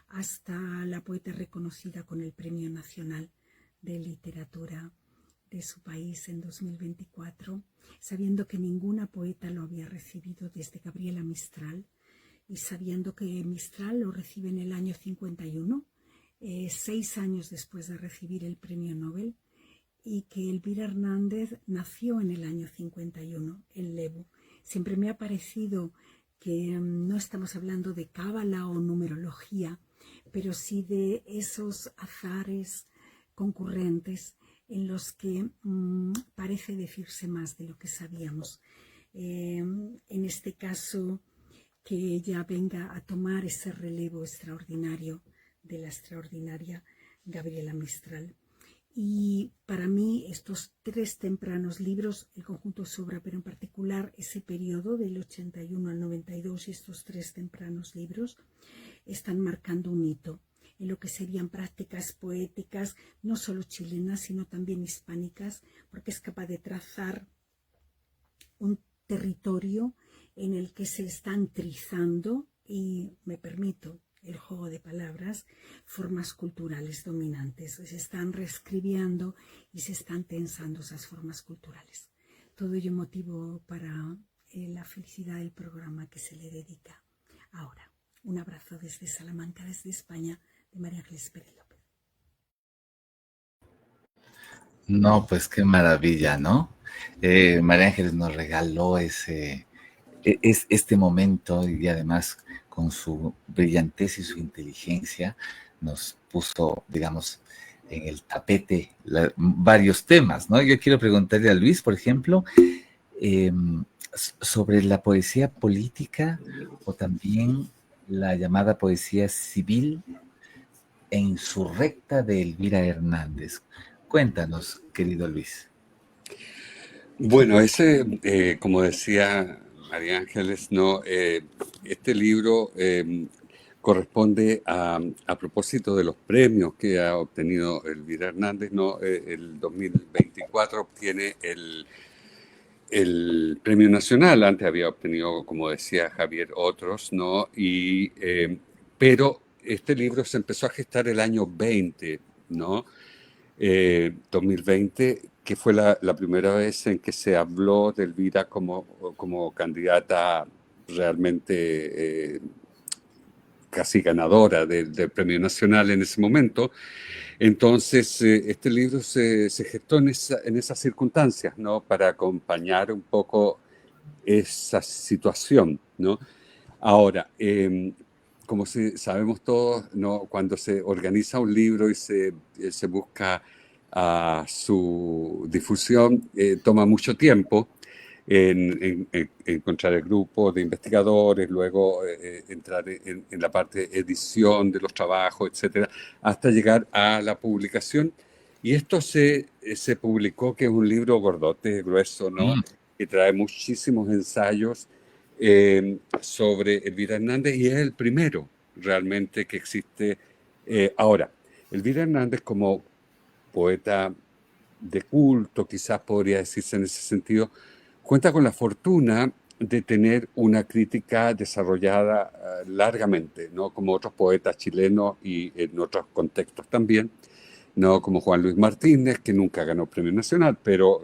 hasta la poeta reconocida con el Premio Nacional de Literatura de su país en 2024, sabiendo que ninguna poeta lo había recibido desde Gabriela Mistral, y sabiendo que Mistral lo recibe en el año 51, 6 años después de recibir el Premio Nobel, y que Elvira Hernández nació en el año 51 en Lebu. Siempre me ha parecido que no estamos hablando de cábala o numerología, pero sí de esos azares concurrentes en los que parece decirse más de lo que sabíamos. En este caso, que ella venga a tomar ese relevo extraordinario de la extraordinaria Gabriela Mistral. Y para mí estos 3 tempranos libros, el conjunto sobra, pero en particular ese periodo del 81 al 92 y estos 3 tempranos libros están marcando un hito en lo que serían prácticas poéticas, no solo chilenas, sino también hispánicas, porque es capaz de trazar un territorio en el que se están trizando, y me permito el juego de palabras, formas culturales dominantes. Se están reescribiendo y se están tensando esas formas culturales. Todo ello motivo para la felicidad del programa que se le dedica ahora. Un abrazo desde Salamanca, desde España, de María Ángeles Pérez López.
No, pues qué maravilla, ¿no? María Ángeles nos regaló este momento, y además con su brillantez y su inteligencia nos puso, digamos, en el tapete varios temas, ¿no? Yo quiero preguntarle a Luis, por ejemplo, sobre la poesía política o también la llamada poesía civil e insurrecta de Elvira Hernández. Cuéntanos, querido Luis.
Bueno, como decía María Ángeles, ¿no? Este libro corresponde a propósito de los premios que ha obtenido Elvira Hernández, ¿no? El 2024 obtiene el Premio Nacional. Antes había obtenido, como decía Javier, otros, ¿no? Pero este libro se empezó a gestar el año 20, ¿no? 2020, que fue la primera vez en que se habló de Elvira como candidata realmente casi ganadora del Premio Nacional en ese momento. Entonces, este libro se gestó en esas circunstancias, ¿no? Para acompañar un poco esa situación, ¿no? Ahora, como sabemos todos, ¿no? Cuando se organiza un libro y se busca su difusión, toma mucho tiempo en encontrar el grupo de investigadores, luego entrar en la parte de edición de los trabajos, etcétera, hasta llegar a la publicación. Y esto se publicó, que es un libro gordote, grueso, ¿no? Que trae muchísimos ensayos sobre Elvira Hernández, y es el primero realmente que existe ahora. Elvira Hernández, como poeta de culto, quizás podría decirse en ese sentido, cuenta con la fortuna de tener una crítica desarrollada largamente, ¿no? Como otros poetas chilenos y en otros contextos también, no como Juan Luis Martínez, que nunca ganó Premio Nacional, pero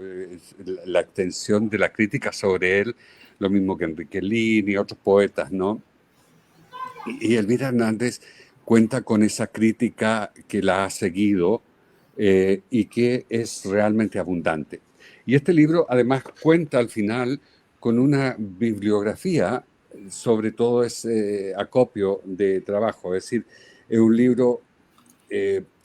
la extensión de la crítica sobre él, lo mismo que Enrique Lini y otros poetas, ¿no? Y Elvira Hernández cuenta con esa crítica que la ha seguido y que es realmente abundante. Y este libro además cuenta al final con una bibliografía sobre todo ese acopio de trabajo, es decir, es un libro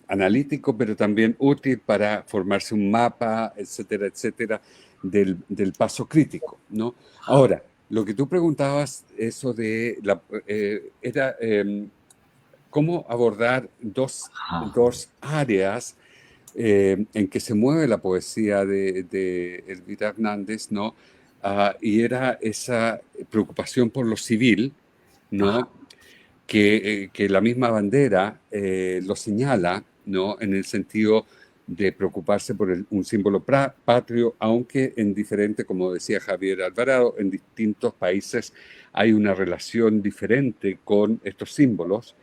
analítico, pero también útil para formarse un mapa, etcétera, etcétera, del paso crítico, ¿no? Ahora, lo que tú preguntabas, eso de era cómo abordar dos áreas en que se mueve la poesía de Elvira Hernández, ¿no? Y era esa preocupación por lo civil, ¿no? Que la misma bandera lo señala, ¿no? En el sentido de preocuparse por un símbolo patrio, aunque en diferente, como decía Javier Alvarado, en distintos países hay una relación diferente con estos símbolos,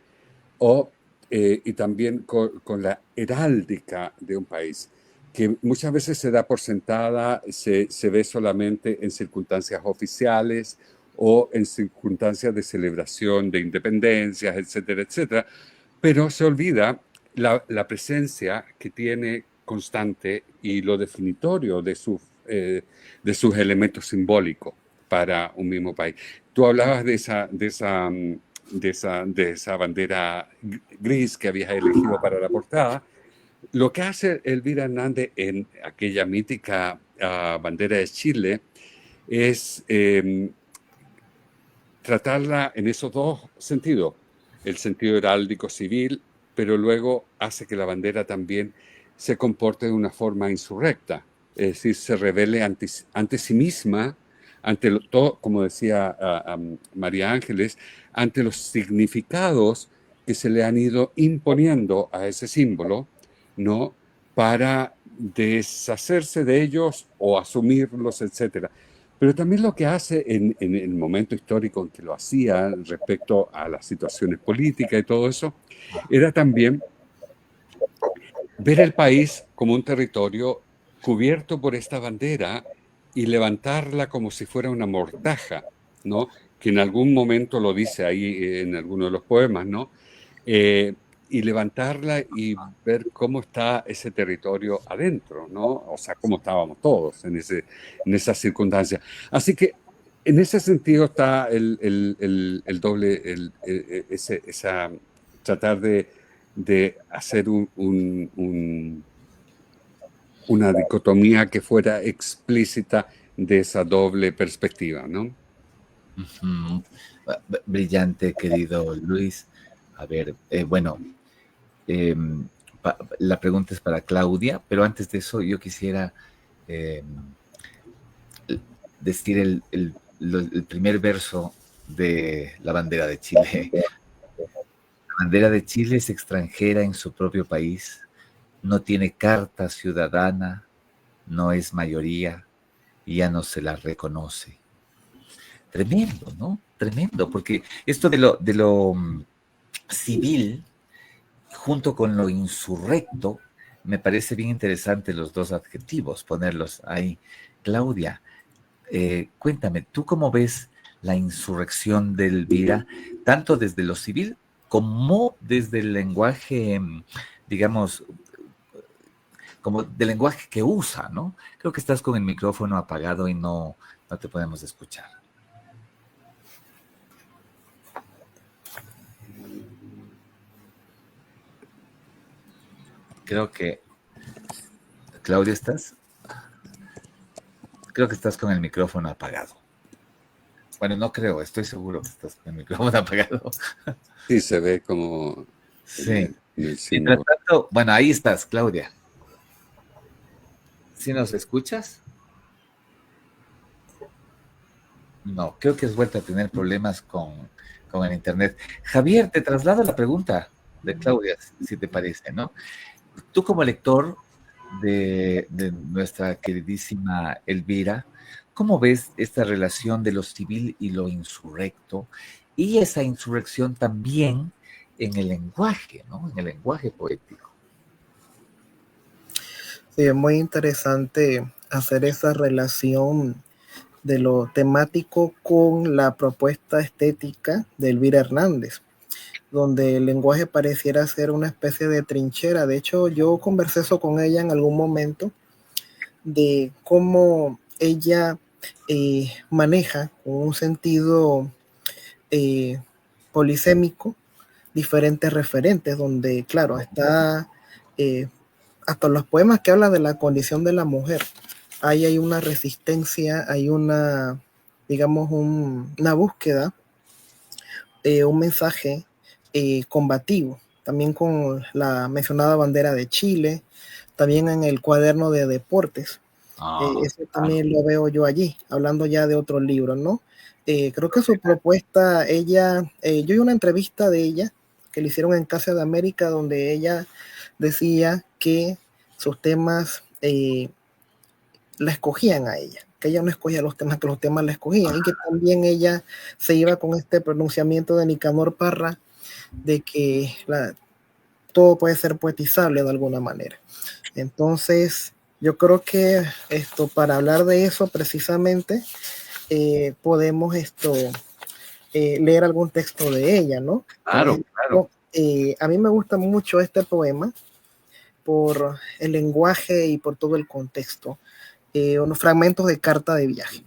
y también con la heráldica de un país, que muchas veces se da por sentada, se ve solamente en circunstancias oficiales o en circunstancias de celebración de independencias, etcétera, etcétera, pero se olvida la presencia que tiene constante y lo definitorio de sus elementos simbólicos para un mismo país. Tú hablabas de esa bandera gris que habías elegido para la portada. Lo que hace Elvira Hernández en aquella mítica bandera de Chile es tratarla en esos dos sentidos, el sentido heráldico civil, pero luego hace que la bandera también se comporte de una forma insurrecta, es decir, se revele ante sí misma, todo, como decía María Ángeles, ante los significados que se le han ido imponiendo a ese símbolo, ¿no? Para deshacerse de ellos o asumirlos, etcétera. Pero también lo que hace en el momento histórico en que lo hacía respecto a las situaciones políticas y todo eso, era también ver el país como un territorio cubierto por esta bandera y levantarla como si fuera una mortaja, ¿no? Que en algún momento lo dice ahí en alguno de los poemas, ¿no? Y levantarla y ver cómo está ese territorio adentro, ¿no? O sea, cómo estábamos todos en esas circunstancias. Así que en ese sentido está el doble, tratar de hacer una dicotomía que fuera explícita de esa doble perspectiva, ¿no?
Brillante, querido Luis. A ver, la pregunta es para Claudia, pero antes de eso yo quisiera decir el primer verso de la bandera de Chile. La bandera de Chile es extranjera en su propio país, no tiene carta ciudadana, no es mayoría y ya no se la reconoce. Tremendo, ¿no? Tremendo, porque esto de lo civil, junto con lo insurrecto, me parece bien interesante los dos adjetivos, ponerlos ahí. Claudia, cuéntame, ¿tú cómo ves la insurrección de Elvira, tanto desde lo civil como desde el lenguaje, digamos, como del lenguaje que usa, ¿no? Creo que estás con el micrófono apagado y no te podemos escuchar. Creo que... Claudia, ¿estás? Creo que estás con el micrófono apagado. Bueno, no creo, estoy seguro que estás con el micrófono apagado.
Sí, se ve como...
Sí.
el
Mientras tanto, bueno, ahí estás, Claudia. ¿Sí nos escuchas? No, creo que has vuelto a tener problemas con el internet. Javier, te traslado la pregunta de Claudia, si te parece, ¿no? Tú como lector de nuestra queridísima Elvira, ¿cómo ves esta relación de lo civil y lo insurrecto? Y esa insurrección también en el lenguaje, ¿no? En el lenguaje poético.
Sí, es muy interesante hacer esa relación de lo temático con la propuesta estética de Elvira Hernández, donde el lenguaje pareciera ser una especie de trinchera. De hecho, yo conversé eso con ella en algún momento, de cómo ella maneja con un sentido polisémico diferentes referentes, donde, claro, está hasta los poemas que hablan de la condición de la mujer. Ahí hay una resistencia, hay una, digamos, una búsqueda, un mensaje combativo. También con la mencionada bandera de Chile, también en el cuaderno de deportes. Eso también lo veo yo allí, hablando ya de otros libros, ¿no? Creo que su propuesta, ella, yo vi una entrevista de ella que le hicieron en Casa de América, donde ella decía que sus temas la escogían a ella, que ella no escogía los temas, que los temas la escogían, y que también ella se iba con este pronunciamiento de Nicanor Parra, de que todo puede ser poetizable de alguna manera. Entonces, yo creo que para hablar de eso precisamente, podemos leer algún texto de ella, ¿no?
Claro, claro.
A mí me gusta mucho este poema por el lenguaje y por todo el contexto. Unos fragmentos de carta de viaje.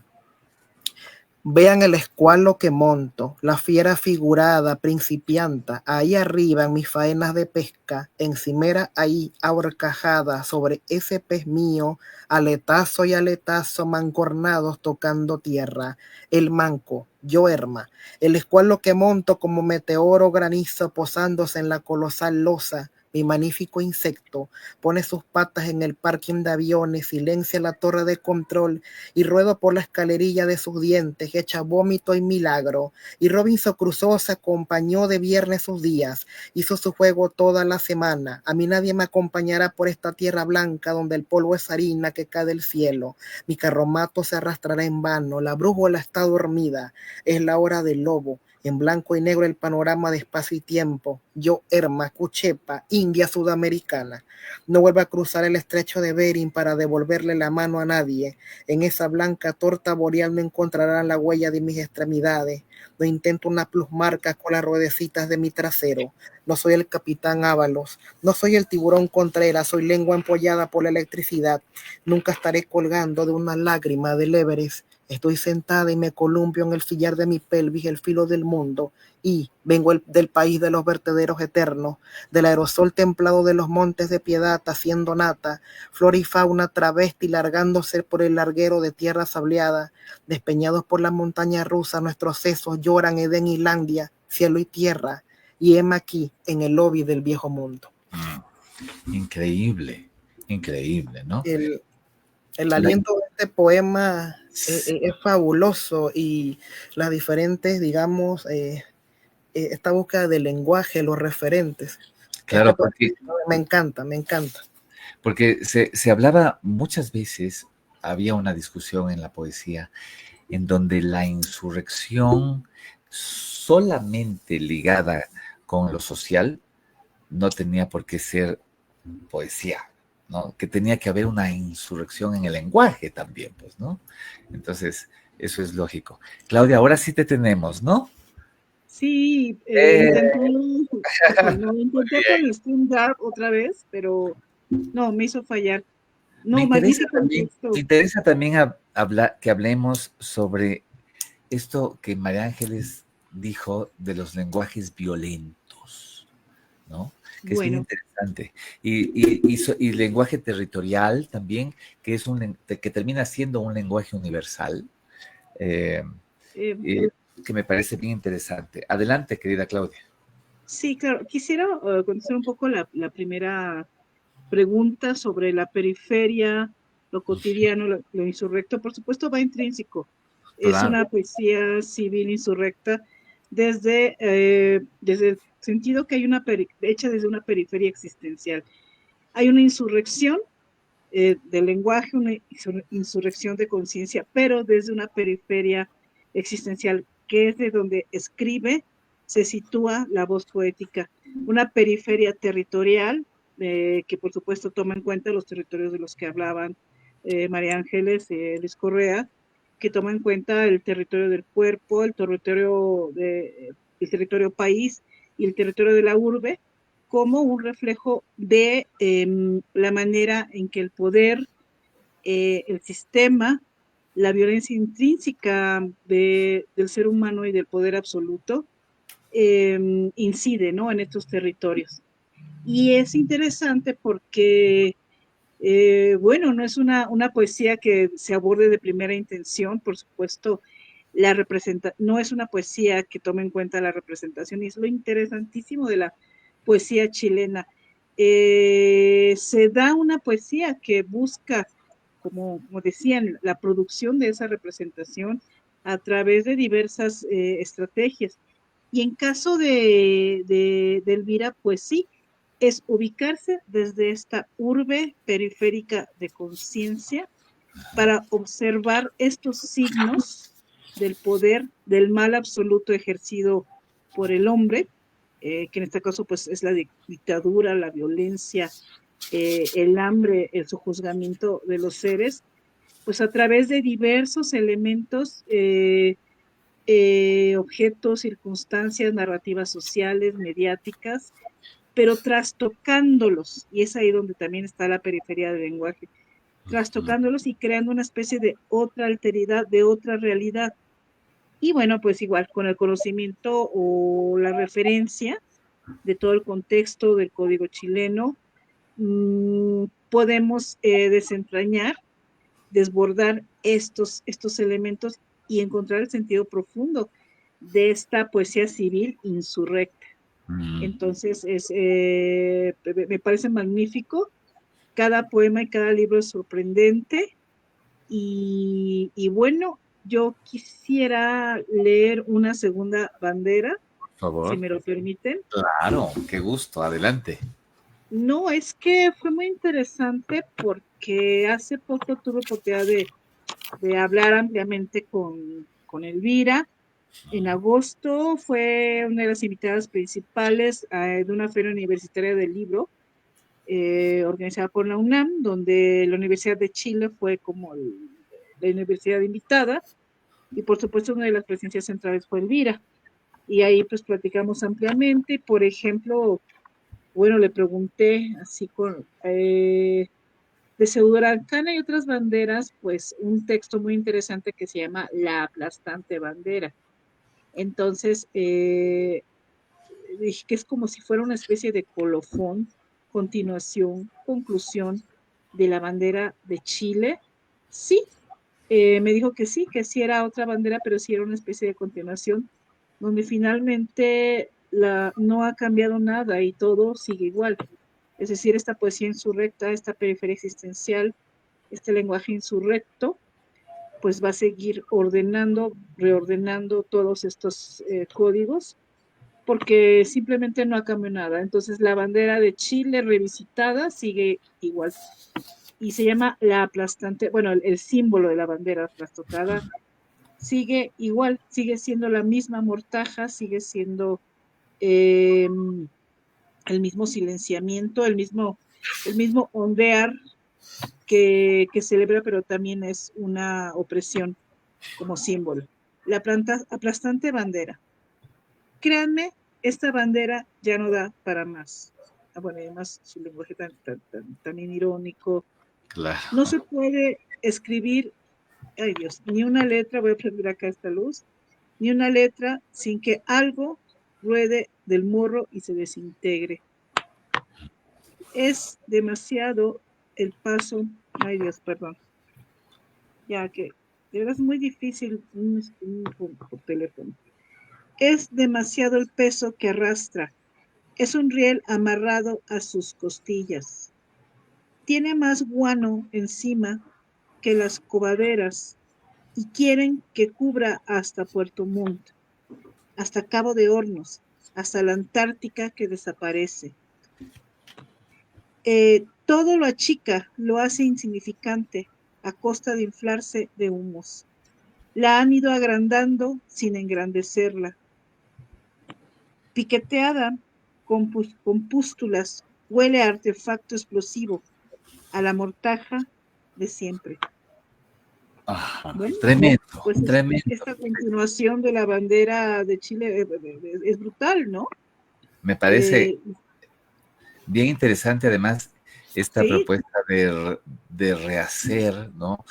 Vean el escualo que monto, la fiera figurada, principianta, ahí arriba en mis faenas de pesca, encimera ahí ahorcajada sobre ese pez mío, aletazo y aletazo mancornados tocando tierra, el manco, yo herma, el escualo que monto como meteoro granizo posándose en la colosal losa, mi magnífico insecto, pone sus patas en el parking de aviones, silencia la torre de control y ruedo por la escalerilla de sus dientes, hecha vómito y milagro. Y Robinson Crusoe se acompañó de viernes sus días, hizo su juego toda la semana. A mí nadie me acompañará por esta tierra blanca donde el polvo es harina que cae del cielo. Mi carromato se arrastrará en vano, la brújula está dormida, es la hora del lobo. En blanco y negro el panorama de espacio y tiempo. Yo, Herma, Cuchepa, India sudamericana. No vuelva a cruzar el estrecho de Bering para devolverle la mano a nadie. En esa blanca torta boreal no encontrarán la huella de mis extremidades. No intento una plusmarca con las ruedecitas de mi trasero. No soy el capitán Ábalos. No soy el tiburón Contreras. Soy lengua empollada por la electricidad. Nunca estaré colgando de una lágrima del Everest. Estoy sentada y me columpio en el sillar de mi pelvis, el filo del mundo, y vengo del país de los vertederos eternos, del aerosol templado de los montes de piedad, haciendo nata, flora y fauna travesti largándose por el larguero de tierra sableada, despeñados por la montaña rusa, nuestros sesos lloran Edén y Landia, cielo y tierra, y heme aquí en el lobby del viejo mundo.
Increíble, increíble, ¿no?
El aliento de este poema es fabuloso, y las diferentes, digamos, esta búsqueda del lenguaje, los referentes.
Claro, porque
Me encanta, me encanta.
Porque se hablaba muchas veces, había una discusión en la poesía en donde la insurrección solamente ligada con lo social no tenía por qué ser poesía, ¿no? Que tenía que haber una insurrección en el lenguaje también, pues, ¿no? Entonces, eso es lógico. Claudia, ahora sí te tenemos, ¿no?
Sí, intenté con el StreamYard otra vez, pero no, me hizo fallar. No, magnífico texto.
Me interesa también hablar, que hablemos sobre esto que María Ángeles dijo de los lenguajes violentos, ¿no? Que es bien interesante. Y lenguaje territorial también, que es que termina siendo un lenguaje universal, que me parece bien interesante. Adelante, querida Claudia.
Sí, claro. Quisiera contestar un poco la primera pregunta sobre la periferia, lo cotidiano, lo insurrecto. Por supuesto, va intrínseco. Claro. Es una poesía civil insurrecta desde el sentido que hay hecha desde una periferia existencial. Hay una insurrección del lenguaje, una insurrección de conciencia, pero desde una periferia existencial, que es de donde escribe, se sitúa la voz poética. Una periferia territorial, que por supuesto toma en cuenta los territorios de los que hablaban María Ángeles, Luis Correa, que toma en cuenta el territorio del cuerpo, el territorio país y el territorio de la urbe, como un reflejo de la manera en que el poder, el sistema, la violencia intrínseca del ser humano y del poder absoluto incide, ¿no?, en estos territorios. Y es interesante porque, bueno, no es una poesía que se aborde de primera intención, por supuesto. No es una poesía que tome en cuenta la representación, y es lo interesantísimo de la poesía chilena. Se da una poesía que busca, como decían, la producción de esa representación a través de diversas estrategias. Y en caso de Elvira, pues sí, es ubicarse desde esta urbe periférica de conciencia para observar estos signos del poder, del mal absoluto ejercido por el hombre, que en este caso pues es la dictadura, la violencia, el hambre, el sojuzgamiento de los seres, pues a través de diversos elementos, objetos, circunstancias, narrativas sociales, mediáticas, pero trastocándolos, y es ahí donde también está la periferia del lenguaje, trastocándolos y creando una especie de otra alteridad, de otra realidad. Y bueno, pues igual, con el conocimiento o la referencia de todo el contexto del código chileno, podemos desentrañar, desbordar estos elementos y encontrar el sentido profundo de esta poesía civil insurrecta. Entonces, me parece magnífico. Cada poema y cada libro es sorprendente. Y bueno, yo quisiera leer una segunda bandera,
por favor,
si me lo permiten.
Claro, qué gusto, adelante.
No, es que fue muy interesante porque hace poco tuve oportunidad de hablar ampliamente con Elvira. En agosto fue una de las invitadas principales de una feria universitaria del libro, organizada por la UNAM, donde la Universidad de Chile fue como la universidad invitada, y por supuesto una de las presencias centrales fue Elvira. Y ahí pues platicamos ampliamente. Por ejemplo, bueno, le pregunté así de Pseudorarcana y otras banderas, pues un texto muy interesante que se llama La aplastante bandera. Entonces, dije que es como si fuera una especie de colofón, continuación, conclusión de la bandera de Chile. Sí, me dijo que sí era otra bandera, pero sí era una especie de continuación, donde finalmente no ha cambiado nada y todo sigue igual. Es decir, esta poesía insurrecta, esta periferia existencial, este lenguaje insurrecto, pues va a seguir reordenando todos estos códigos, porque simplemente no ha cambiado nada. Entonces la bandera de Chile revisitada sigue igual. Y se llama la aplastante, bueno, el símbolo de la bandera trastocada sigue igual, sigue siendo la misma mortaja, sigue siendo el mismo silenciamiento, el mismo ondear que celebra, pero también es una opresión como símbolo. La aplastante bandera. Créanme, esta bandera ya no da para más. Bueno, además su lenguaje también irónico.
Claro.
No se puede escribir, ay Dios, ni una letra, voy a prender acá esta luz, ni una letra sin que algo ruede del morro y se desintegre. Es demasiado el paso, ay Dios, perdón, ya que de verdad es muy difícil por teléfono. Es demasiado el peso que arrastra. Es un riel amarrado a sus costillas. Tiene más guano encima que las cobaderas y quieren que cubra hasta Puerto Montt, hasta Cabo de Hornos, hasta la Antártica que desaparece. Todo lo achica, lo hace insignificante a costa de inflarse de humos. La han ido agrandando sin engrandecerla. Piqueteada con pústulas, huele a artefacto explosivo, a la mortaja de siempre.
Ajá.
Bueno,
Tremendo,
pues
tremendo.
esta continuación de la bandera de Chile es brutal, ¿no?
Me parece bien interesante además esta
sí,
propuesta de rehacer, ¿no?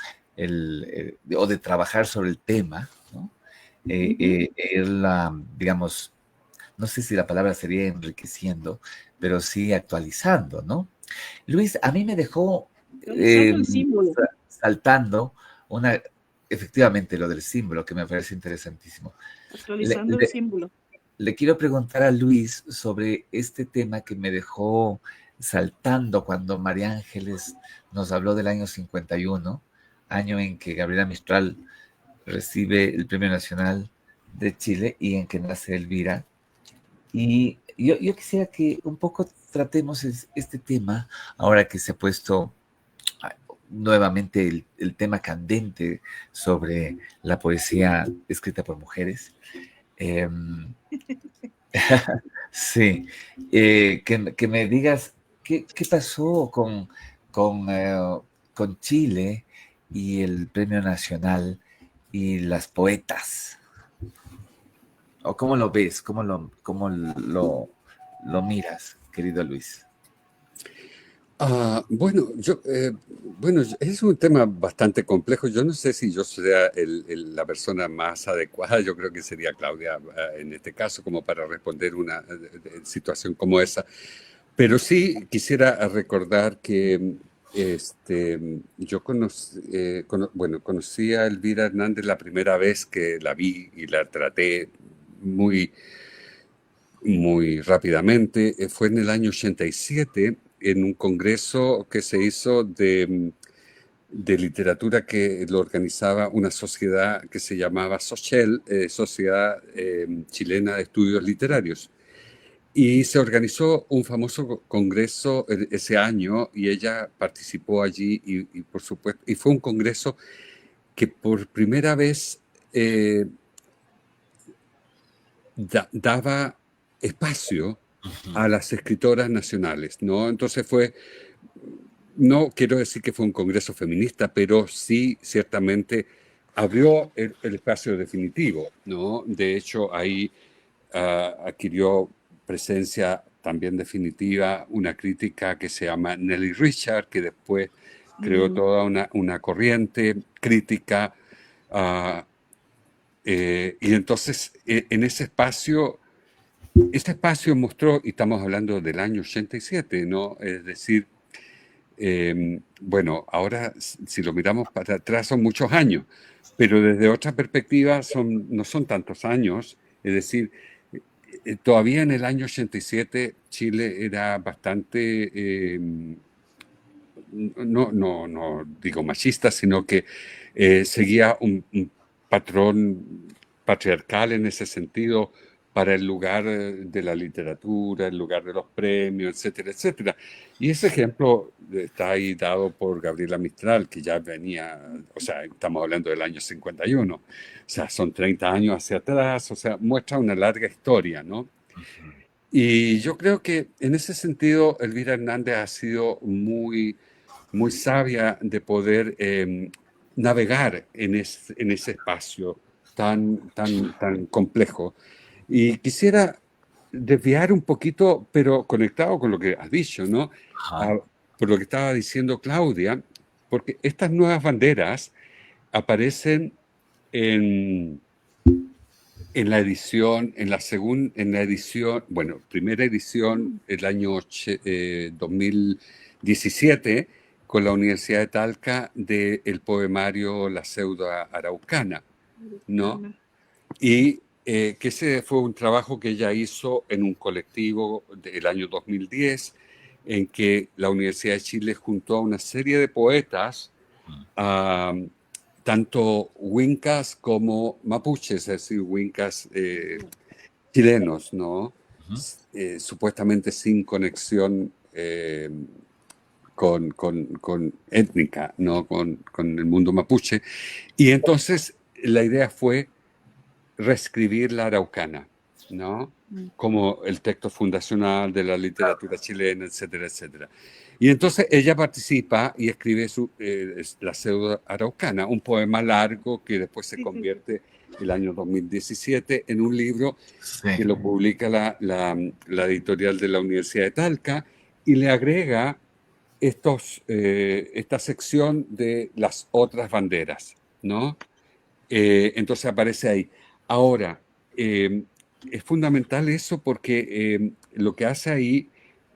O de trabajar sobre el tema, ¿no? Digamos, no sé si la palabra sería enriqueciendo, pero sí actualizando, ¿no? Luis, a mí me dejó
actualizando el símbolo.
saltando efectivamente lo del símbolo, que me parece interesantísimo.
Actualizando el símbolo.
Le quiero preguntar a Luis sobre este tema que me dejó saltando cuando María Ángeles nos habló del año 51, año en que Gabriela Mistral recibe el Premio Nacional de Chile y en que nace Elvira. Y yo quisiera que un poco tratemos este tema, ahora que se ha puesto nuevamente el tema candente sobre la poesía escrita por mujeres. Sí, que me digas qué pasó con Chile y el Premio Nacional y las poetas. ¿O cómo lo ves? ¿Cómo lo miras, querido Luis?
Bueno, es un tema bastante complejo. Yo no sé si yo sea la persona más adecuada. Yo creo que sería Claudia en este caso, como para responder una situación como esa. Pero sí quisiera recordar que yo conocí a Elvira Hernández la primera vez que la vi y la traté muy, muy rápidamente. Fue en el año 87 en un congreso que se hizo de literatura que lo organizaba una sociedad que se llamaba SOCHEL, Sociedad Chilena de Estudios Literarios. Y se organizó un famoso congreso ese año y ella participó allí y por supuesto, y fue un congreso que por primera vez daba espacio a las escritoras nacionales, ¿no? Entonces no quiero decir que fue un congreso feminista, pero sí ciertamente abrió el espacio definitivo, ¿no? De hecho, ahí adquirió presencia también definitiva una crítica que se llama Nelly Richard, que después creó toda una corriente crítica. Y entonces, en ese espacio mostró, y estamos hablando del año 87, ¿no? Es decir, bueno, ahora si lo miramos para atrás son muchos años, pero desde otra perspectiva no son tantos años. Es decir, todavía en el año 87 Chile era bastante, no digo machista, sino que seguía un patrón patriarcal en ese sentido para el lugar de la literatura, el lugar de los premios, etcétera, etcétera. Y ese ejemplo está ahí dado por Gabriela Mistral, que ya venía, o sea, estamos hablando del año 51, o sea, son 30 años hacia atrás, o sea, muestra una larga historia, ¿no? Y yo creo que en ese sentido Elvira Hernández ha sido muy, muy sabia de poder navegar en ese espacio tan complejo. Y quisiera desviar un poquito, pero conectado con lo que has dicho, ¿no? Por lo que estaba diciendo Claudia, porque estas nuevas banderas aparecen en la edición, bueno, primera edición, el año 2017, con la Universidad de Talca, del poemario La Ceuda Araucana, ¿no? Y que ese fue un trabajo que ella hizo en un colectivo del año 2010, en que la Universidad de Chile juntó a una serie de poetas, tanto huincas como mapuches, es decir, huincas chilenos, ¿no? Supuestamente sin conexión con étnica, ¿no? Con el mundo mapuche. Y entonces la idea fue reescribir la araucana, ¿no? Como el texto fundacional de la literatura chilena, etcétera, etcétera. Y entonces ella participa y escribe La Ceuda Araucana, un poema largo que después se convierte el año 2017 en un libro que lo publica la editorial de la Universidad de Talca y le agrega esta sección de las otras banderas, ¿no? Entonces aparece ahí. Ahora, es fundamental eso porque lo que hace ahí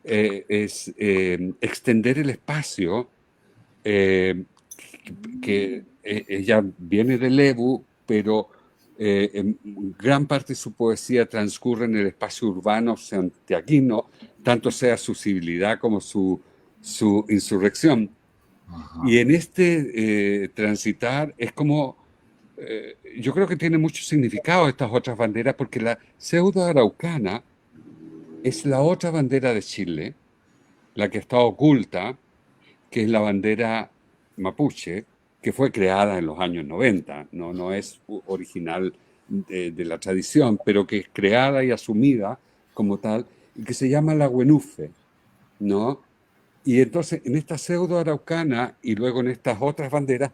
es extender el espacio, que ella viene del Lebu, pero en gran parte de su poesía transcurre en el espacio urbano santiaguino, tanto sea su civilidad como su insurrección. Y en este transitar es como yo creo que tiene mucho significado estas otras banderas, porque la pseudo araucana es la otra bandera de Chile, la que está oculta, que es la bandera mapuche, que fue creada en los años 90, no es original de la tradición, pero que es creada y asumida como tal, y que se llama la Huenufe, ¿no? Y entonces en esta pseudo araucana y luego en estas otras banderas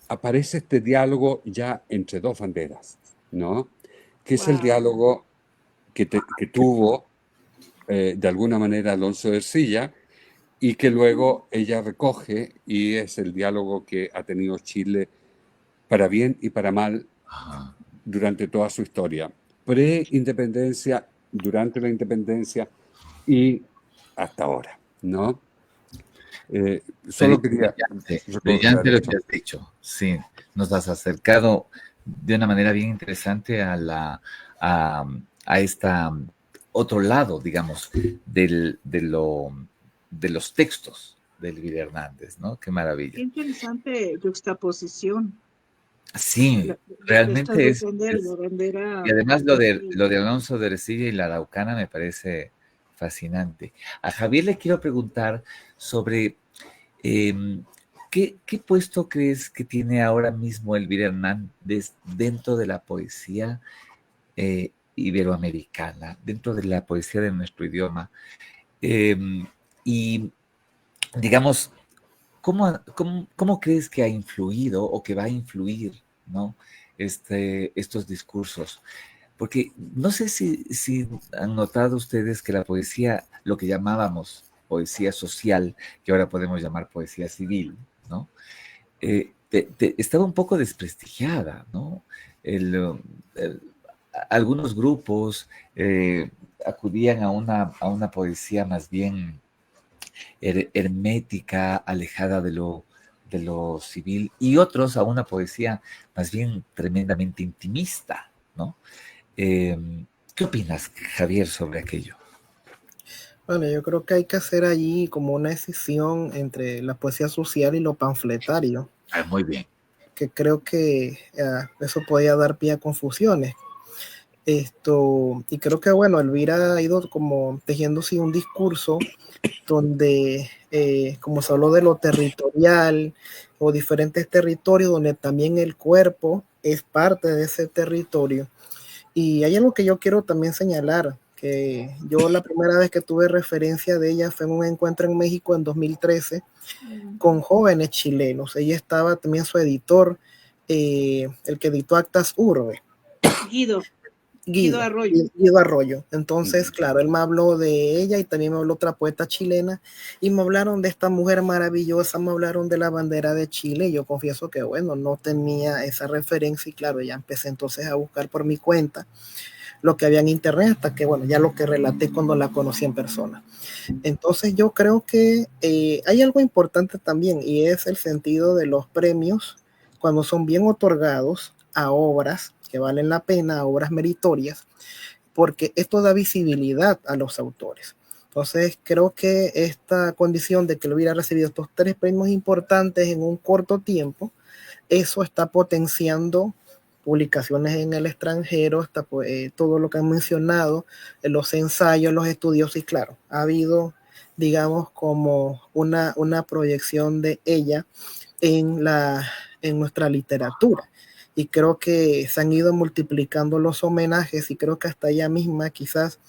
aparece este diálogo ya entre dos banderas, ¿no? Que es el diálogo que tuvo de alguna manera Alonso de Ercilla y que luego ella recoge, y es el diálogo que ha tenido Chile para bien y para mal durante toda su historia, pre-independencia, durante la independencia y hasta ahora, ¿no? Solo quería
brillante lo que has dicho. Sí, nos has acercado de una manera bien interesante a esta otro lado, digamos, de los textos de Elvira Hernández, ¿no? Qué maravilla.
Qué interesante juxtaposición.
Sí, realmente es.
Bandera,
y además lo de Alonso de Ercilla y la Araucana me parece fascinante. A Javier le quiero preguntar sobre ¿qué puesto crees que tiene ahora mismo Elvira Hernández dentro de la poesía iberoamericana, dentro de la poesía de nuestro idioma? Y digamos, ¿cómo crees que ha influido o que va a influir, ¿no? estos discursos? Porque no sé si han notado ustedes que la poesía, lo que llamábamos poesía social, que ahora podemos llamar poesía civil, ¿no? Estaba un poco desprestigiada, ¿no? Algunos grupos acudían a una poesía más bien hermética, alejada de lo civil, y otros a una poesía más bien tremendamente intimista, ¿no? ¿Qué opinas, Javier, sobre aquello?
Bueno, yo creo que hay que hacer allí como una decisión entre la poesía social y lo panfletario,
Muy bien.
que creo que eso podía dar pie a confusiones. Y creo que, bueno, Elvira ha ido como tejiendo sí, un discurso donde, como se habló de lo territorial o diferentes territorios, donde también el cuerpo es parte de ese territorio. Y hay algo que yo quiero también señalar, que yo la primera vez que tuve referencia de ella fue en un encuentro en México en 2013 con jóvenes chilenos. Ella estaba también su editor, el que editó Actas Urbe. Guido Arroyo. Entonces, claro, él me habló de ella y también me habló otra poeta chilena y me hablaron de esta mujer maravillosa, me hablaron de la bandera de Chile. Y yo confieso que, bueno, no tenía esa referencia y claro, ya empecé entonces a buscar por mi cuenta lo que había en internet hasta que, bueno, ya lo que relaté cuando la conocí en persona. Entonces yo creo que hay algo importante también y es el sentido de los premios cuando son bien otorgados a obras que valen la pena, a obras meritorias, porque esto da visibilidad a los autores. Entonces creo que esta condición de que él hubiera recibido estos 3 premios importantes en un corto tiempo, eso está potenciando publicaciones en el extranjero, está, todo lo que han mencionado, los ensayos, los estudios, y claro, ha habido, digamos, como una proyección de ella en nuestra literatura. Y creo que se han ido multiplicando los homenajes y creo que hasta ella misma quizás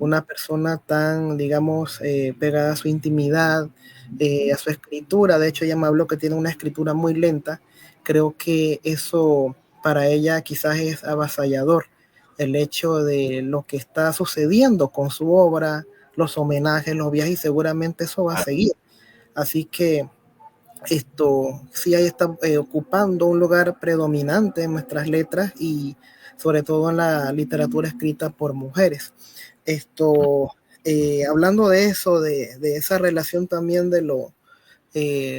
una persona tan, digamos, pegada a su intimidad, a su escritura. De hecho, ella me habló que tiene una escritura muy lenta. Creo que eso para ella quizás es avasallador, el hecho de lo que está sucediendo con su obra, los homenajes, los viajes, y seguramente eso va a seguir. Así que sí ahí está ocupando un lugar predominante en nuestras letras y sobre todo en la literatura escrita por mujeres. Hablando de eso, de esa relación también de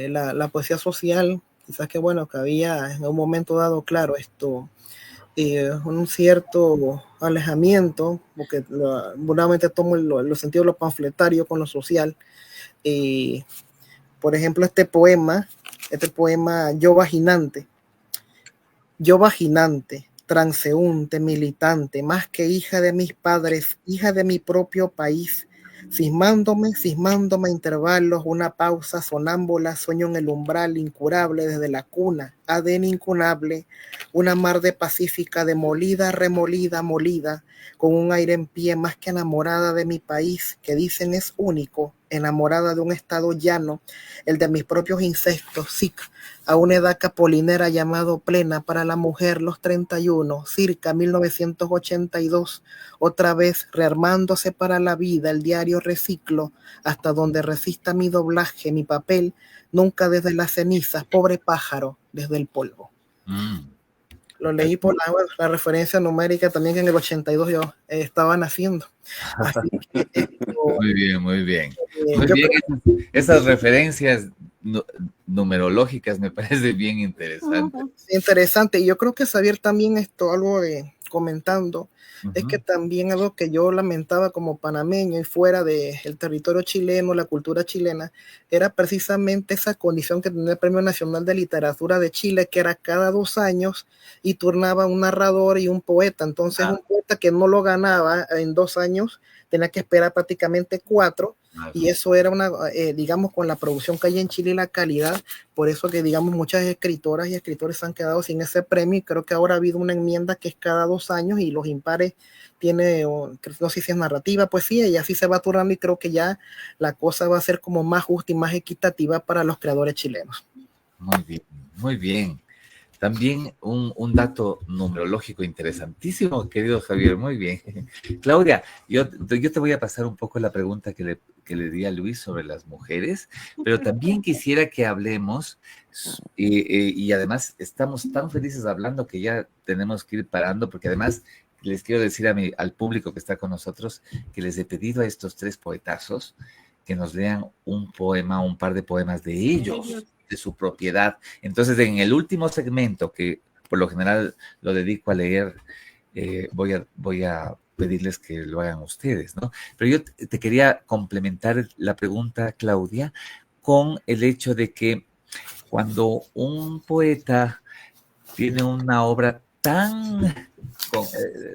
la poesía social, quizás que bueno, que había en un momento dado, claro, un cierto alejamiento, porque nuevamente tomo el sentido de lo panfletario con lo social. Por ejemplo, este poema, Yo vaginante, transeúnte, militante, más que hija de mis padres, hija de mi propio país, cismándome a intervalos, una pausa sonámbula, sueño en el umbral, incurable desde la cuna, ADN incunable, una mar de pacífica, demolida, remolida, molida, con un aire en pie, más que enamorada de mi país, que dicen es único, enamorada de un estado llano, el de mis propios insectos, sic, a una edad capolinera llamado plena para la mujer los 31, circa 1982, otra vez rearmándose para la vida, el diario reciclo, hasta donde resista mi doblaje, mi papel, nunca desde las cenizas, pobre pájaro, desde el polvo. Lo leí por la referencia numérica también que en el 82 yo estaba naciendo. Así que
muy bien, muy bien. Muy bien, esas referencias numerológicas me parece bien interesante.
Interesante, y yo creo que Xavier también algo comentando, es que también algo que yo lamentaba como panameño y fuera del territorio chileno, la cultura chilena, era precisamente esa condición que tenía el Premio Nacional de Literatura de Chile, que era cada 2 años y turnaba un narrador y un poeta. Entonces un poeta que no lo ganaba en 2 años tenía que esperar prácticamente 4, y eso era digamos, con la producción que hay en Chile y la calidad, por eso que, digamos, muchas escritoras y escritores han quedado sin ese premio, y creo que ahora ha habido una enmienda que es cada 2 años, y los impares tiene, no sé si es narrativa, poesía, y así se va turnando, y creo que ya la cosa va a ser como más justa y más equitativa para los creadores chilenos.
Muy bien, muy bien. También un dato numerológico interesantísimo, querido Javier, muy bien. Claudia, yo te voy a pasar un poco la pregunta que le di a Luis sobre las mujeres, pero también quisiera que hablemos, y además estamos tan felices hablando que ya tenemos que ir parando, porque además les quiero decir al público que está con nosotros que les he pedido a estos 3 poetazos que nos lean un poema, un par de poemas de ellos, de su propiedad. Entonces, en el último segmento, que por lo general lo dedico a leer, voy a pedirles que lo hagan ustedes, ¿no? Pero yo te quería complementar la pregunta, Claudia, con el hecho de que cuando un poeta tiene una obra tan,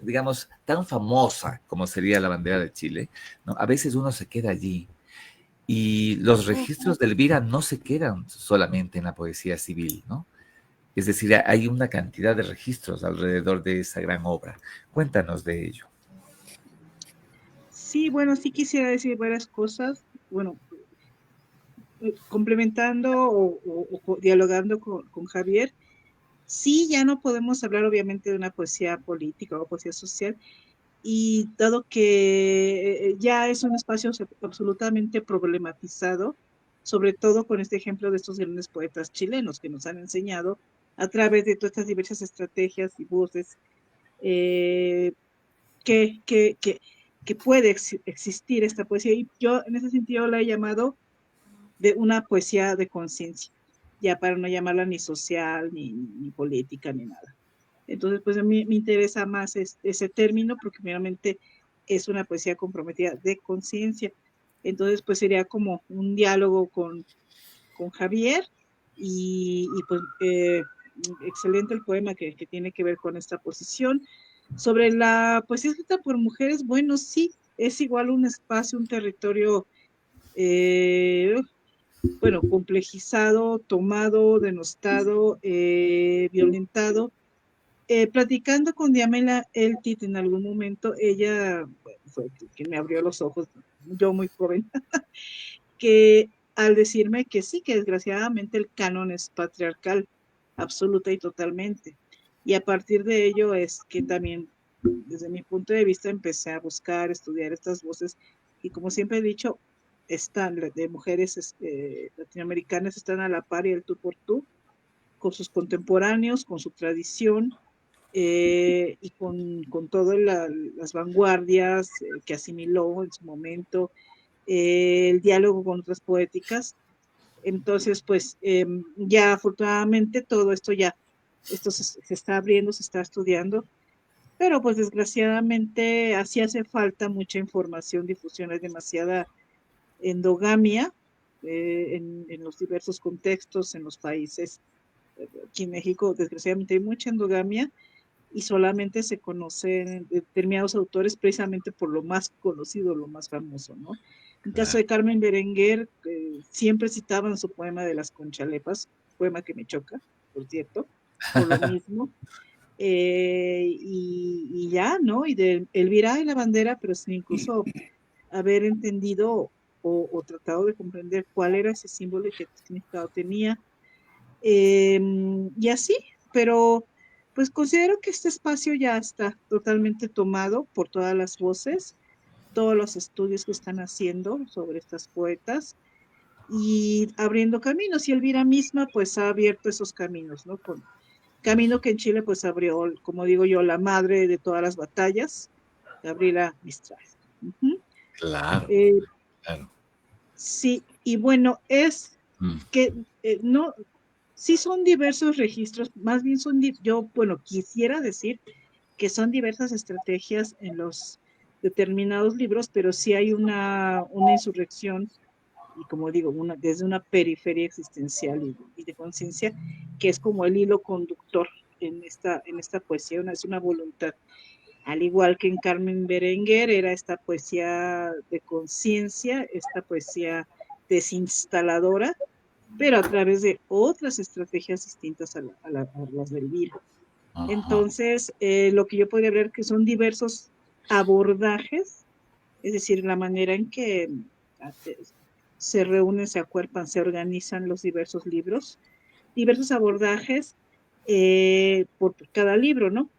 digamos, tan famosa como sería La bandera de Chile, ¿no? A veces uno se queda allí y los registros de Elvira no se quedan solamente en la poesía civil, ¿no? Es decir, hay una cantidad de registros alrededor de esa gran obra. Cuéntanos de ello.
Sí, bueno, sí quisiera decir varias cosas. Bueno, complementando o dialogando con Javier, sí, ya no podemos hablar obviamente de una poesía política o poesía social, y dado que ya es un espacio absolutamente problematizado, sobre todo con este ejemplo de estos grandes poetas chilenos que nos han enseñado a través de todas estas diversas estrategias y voces eh, que, que, que, que puede existir esta poesía. Y yo en ese sentido la he llamado de una poesía de conciencia, ya para no llamarla ni social, ni política, ni nada. Entonces, pues a mí me interesa más ese término porque primeramente es una poesía comprometida de conciencia. Entonces, pues sería como un diálogo con Javier y pues excelente el poema que tiene que ver con esta posición. Sobre la poesía escrita por mujeres, bueno, sí, es igual un espacio, un territorio eh, bueno, complejizado, tomado, denostado, violentado. Platicando con Diamela Eltit en algún momento, ella bueno, fue quien me abrió los ojos, yo muy joven, que al decirme que sí, que desgraciadamente el canon es patriarcal, absoluta y totalmente. Y a partir de ello es que también, desde mi punto de vista, empecé a buscar, estudiar estas voces, y como siempre he dicho, están de mujeres latinoamericanas, están a la par y el tú por tú, con sus contemporáneos, con su tradición, y con todas las vanguardias que asimiló en su momento, el diálogo con otras poéticas. Entonces, pues ya afortunadamente todo esto esto se está abriendo, se está estudiando, pero pues desgraciadamente así hace falta mucha información, difusión, hay demasiada endogamia en los diversos contextos, en los países. Aquí en México, desgraciadamente, hay mucha endogamia y solamente se conocen determinados autores precisamente por lo más conocido, lo más famoso, ¿no? En caso de Carmen Berenguer, siempre citaban su poema de las Conchalepas, poema que me choca, por cierto, por lo mismo. Y ya, ¿no? Y de Elvira y la bandera, pero sin incluso haber entendido o tratado de comprender cuál era ese símbolo y qué significado tenía. Y así, pero pues considero que este espacio ya está totalmente tomado por todas las voces, todos los estudios que están haciendo sobre estas poetas y abriendo caminos. Y Elvira misma pues ha abierto esos caminos, ¿no? Con camino que en Chile pues abrió, como digo yo, la madre de todas las batallas, Gabriela Mistral. Uh-huh.
Claro, claro.
Sí, y bueno, es que no, sí son diversos registros, más bien yo, bueno, quisiera decir que son diversas estrategias en los determinados libros, pero sí hay una insurrección, y como digo, desde una periferia existencial y de conciencia, que es como el hilo conductor en esta poesía, es una voluntad. Al igual que en Carmen Berenguer, era esta poesía de conciencia, esta poesía desinstaladora, pero a través de otras estrategias distintas a las del Elvira. Entonces, lo que yo podría ver que son diversos abordajes, es decir, la manera en que se reúnen, se acuerpan, se organizan los diversos libros, diversos abordajes por cada libro, ¿no?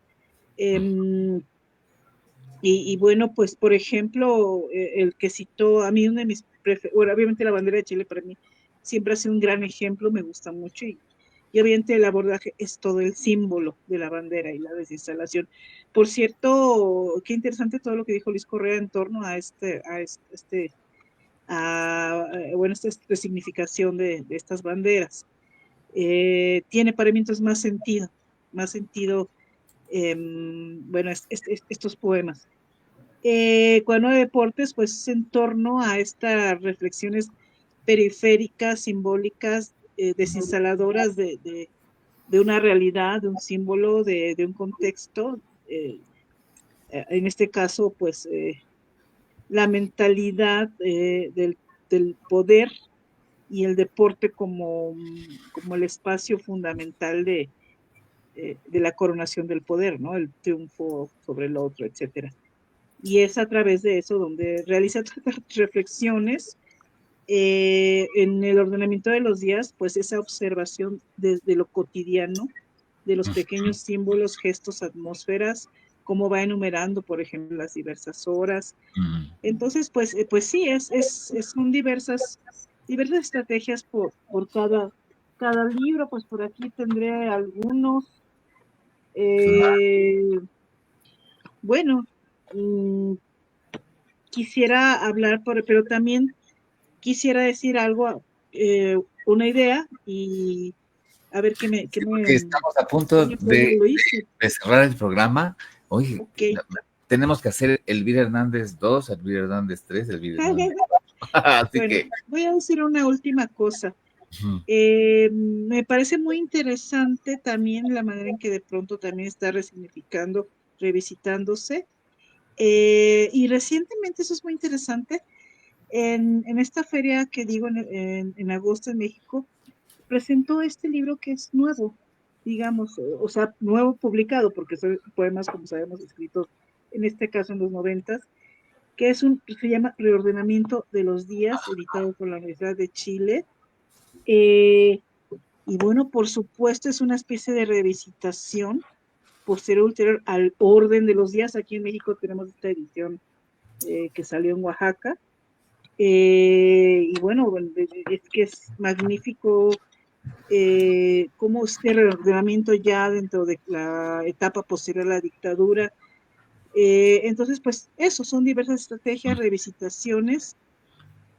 Y bueno, pues por ejemplo, el que citó a mí, uno de mis bueno, obviamente la bandera de Chile para mí siempre ha sido un gran ejemplo, me gusta mucho y obviamente el abordaje es todo el símbolo de la bandera y la desinstalación. Por cierto, qué interesante todo lo que dijo Luis Correa en torno a bueno, esta resignificación de estas banderas. Tiene para mí entonces más sentido, bueno, estos poemas. Cuaderno de deportes, pues es en torno a estas reflexiones periféricas, simbólicas, desinstaladoras de una realidad, de un símbolo, de un contexto. En este caso, pues la mentalidad del poder y el deporte como el espacio fundamental de la coronación del poder, ¿no? El triunfo sobre el otro, etcétera. Y es a través de eso donde realiza reflexiones en el ordenamiento de los días, pues esa observación de lo cotidiano, de los pequeños símbolos, gestos, atmósferas, cómo va enumerando, por ejemplo, las diversas horas. Entonces, pues sí, son diversas estrategias por cada libro, pues por aquí tendré algunos. Bueno, quisiera hablar, pero también quisiera decir algo, una idea, y a ver
Sí, porque estamos a punto de cerrar el programa. Oye,
okay.
Tenemos que hacer Elvira Hernández 2, Elvira Hernández 3, Elvira Hernández. Así
bueno,
que
voy a decir una última cosa. Me parece muy interesante también la manera en que de pronto también está resignificando, revisitándose. Y recientemente, eso es muy interesante, en esta feria que digo en agosto en México, presentó este libro que es nuevo, digamos, o sea, nuevo publicado, porque son poemas, como sabemos, escritos en este caso en los 90, que se llama Reordenamiento de los Días, editado por la Universidad de Chile. Y bueno, por supuesto, es una especie de revisitación posterior al orden de los días. Aquí en México tenemos esta edición que salió en Oaxaca. Y bueno, es que es magnífico cómo este reordenamiento ya dentro de la etapa posterior a la dictadura. Entonces, pues eso, son diversas estrategias, revisitaciones,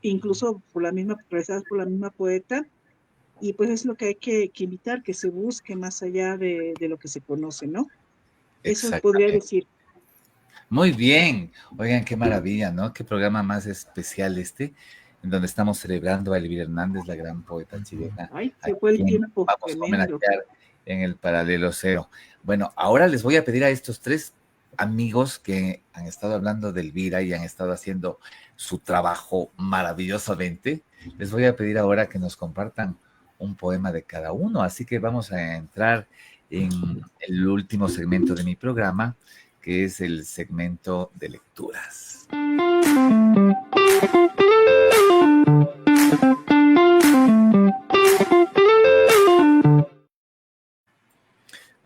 incluso realizadas por la misma poeta, y pues es lo que hay que invitar, que se busque más allá de lo que se conoce, ¿no? Eso podría decir.
Muy bien. Oigan, qué maravilla, ¿no? Qué programa más especial en donde estamos celebrando a Elvira Hernández, la gran poeta chilena.
Ay, se fue el tiempo.
Vamos a homenajear en el Paralelo Cero. Bueno, ahora les voy a pedir a estos tres amigos que han estado hablando de Elvira y han estado haciendo su trabajo maravillosamente, les voy a pedir ahora que nos compartan un poema de cada uno. Así que vamos a entrar en el último segmento de mi programa, que es el segmento de lecturas.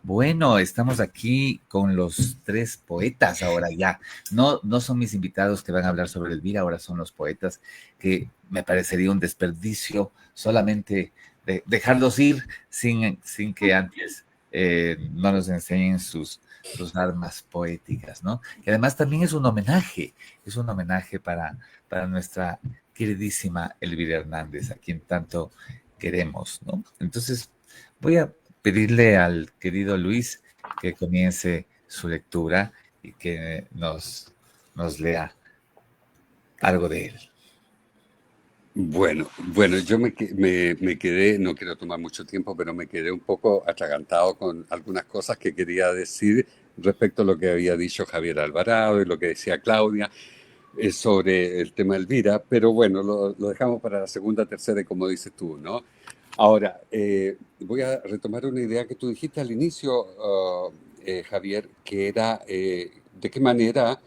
Bueno, estamos aquí con los tres poetas ahora ya. No son mis invitados que van a hablar sobre Elvira, ahora son los poetas, que me parecería un desperdicio solamente dejarlos ir sin que antes no nos enseñen sus armas poéticas, ¿no? Y además también es un homenaje para nuestra queridísima Elvira Hernández, a quien tanto queremos, ¿no? Entonces, voy a pedirle al querido Luis que comience su lectura y que nos lea algo de él.
Bueno, yo me quedé, no quiero tomar mucho tiempo, pero me quedé un poco atragantado con algunas cosas que quería decir respecto a lo que había dicho Javier Alvarado y lo que decía Claudia sobre el tema de Elvira, pero bueno, lo dejamos para la segunda, tercera, como dices tú, ¿no? Ahora, voy a retomar una idea que tú dijiste al inicio, Javier, que era de qué manera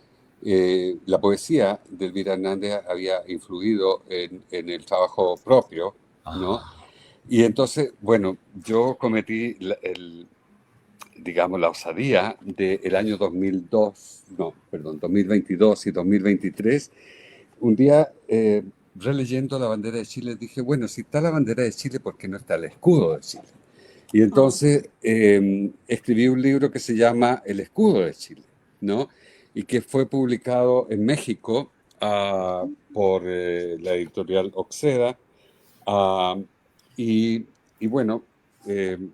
la poesía de Elvira Hernández había influido en el trabajo propio, ¿no? Y entonces, bueno, yo cometí digamos, la osadía del año 2022 y 2023. Un día, releyendo la bandera de Chile, dije, bueno, si está la bandera de Chile, ¿por qué no está el escudo de Chile? Y entonces escribí un libro que se llama El escudo de Chile, ¿no? Y que fue publicado en México por la editorial Oxeda. Y bueno, y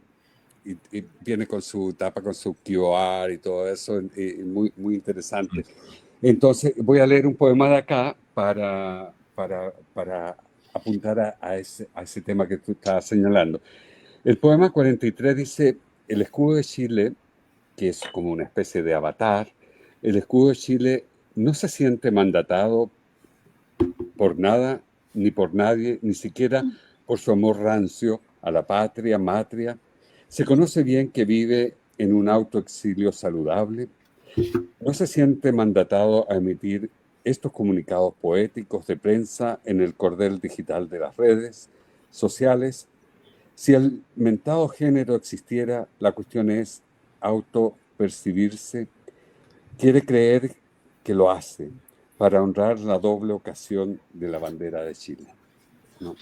viene con su tapa, con su QR y todo eso, y muy, muy interesante. Entonces voy a leer un poema de acá para apuntar a ese tema que tú estabas señalando. El poema 43 dice: el escudo de Chile, que es como una especie de avatar, el escudo de Chile no se siente mandatado por nada, ni por nadie, ni siquiera por su amor rancio a la patria, matria. Se conoce bien que vive en un autoexilio saludable. No se siente mandatado a emitir estos comunicados poéticos de prensa en el cordel digital de las redes sociales. Si el mentado género existiera, la cuestión es autopercibirse. Quiere creer que lo hace para honrar la doble ocasión de la bandera de Chile, ¿no?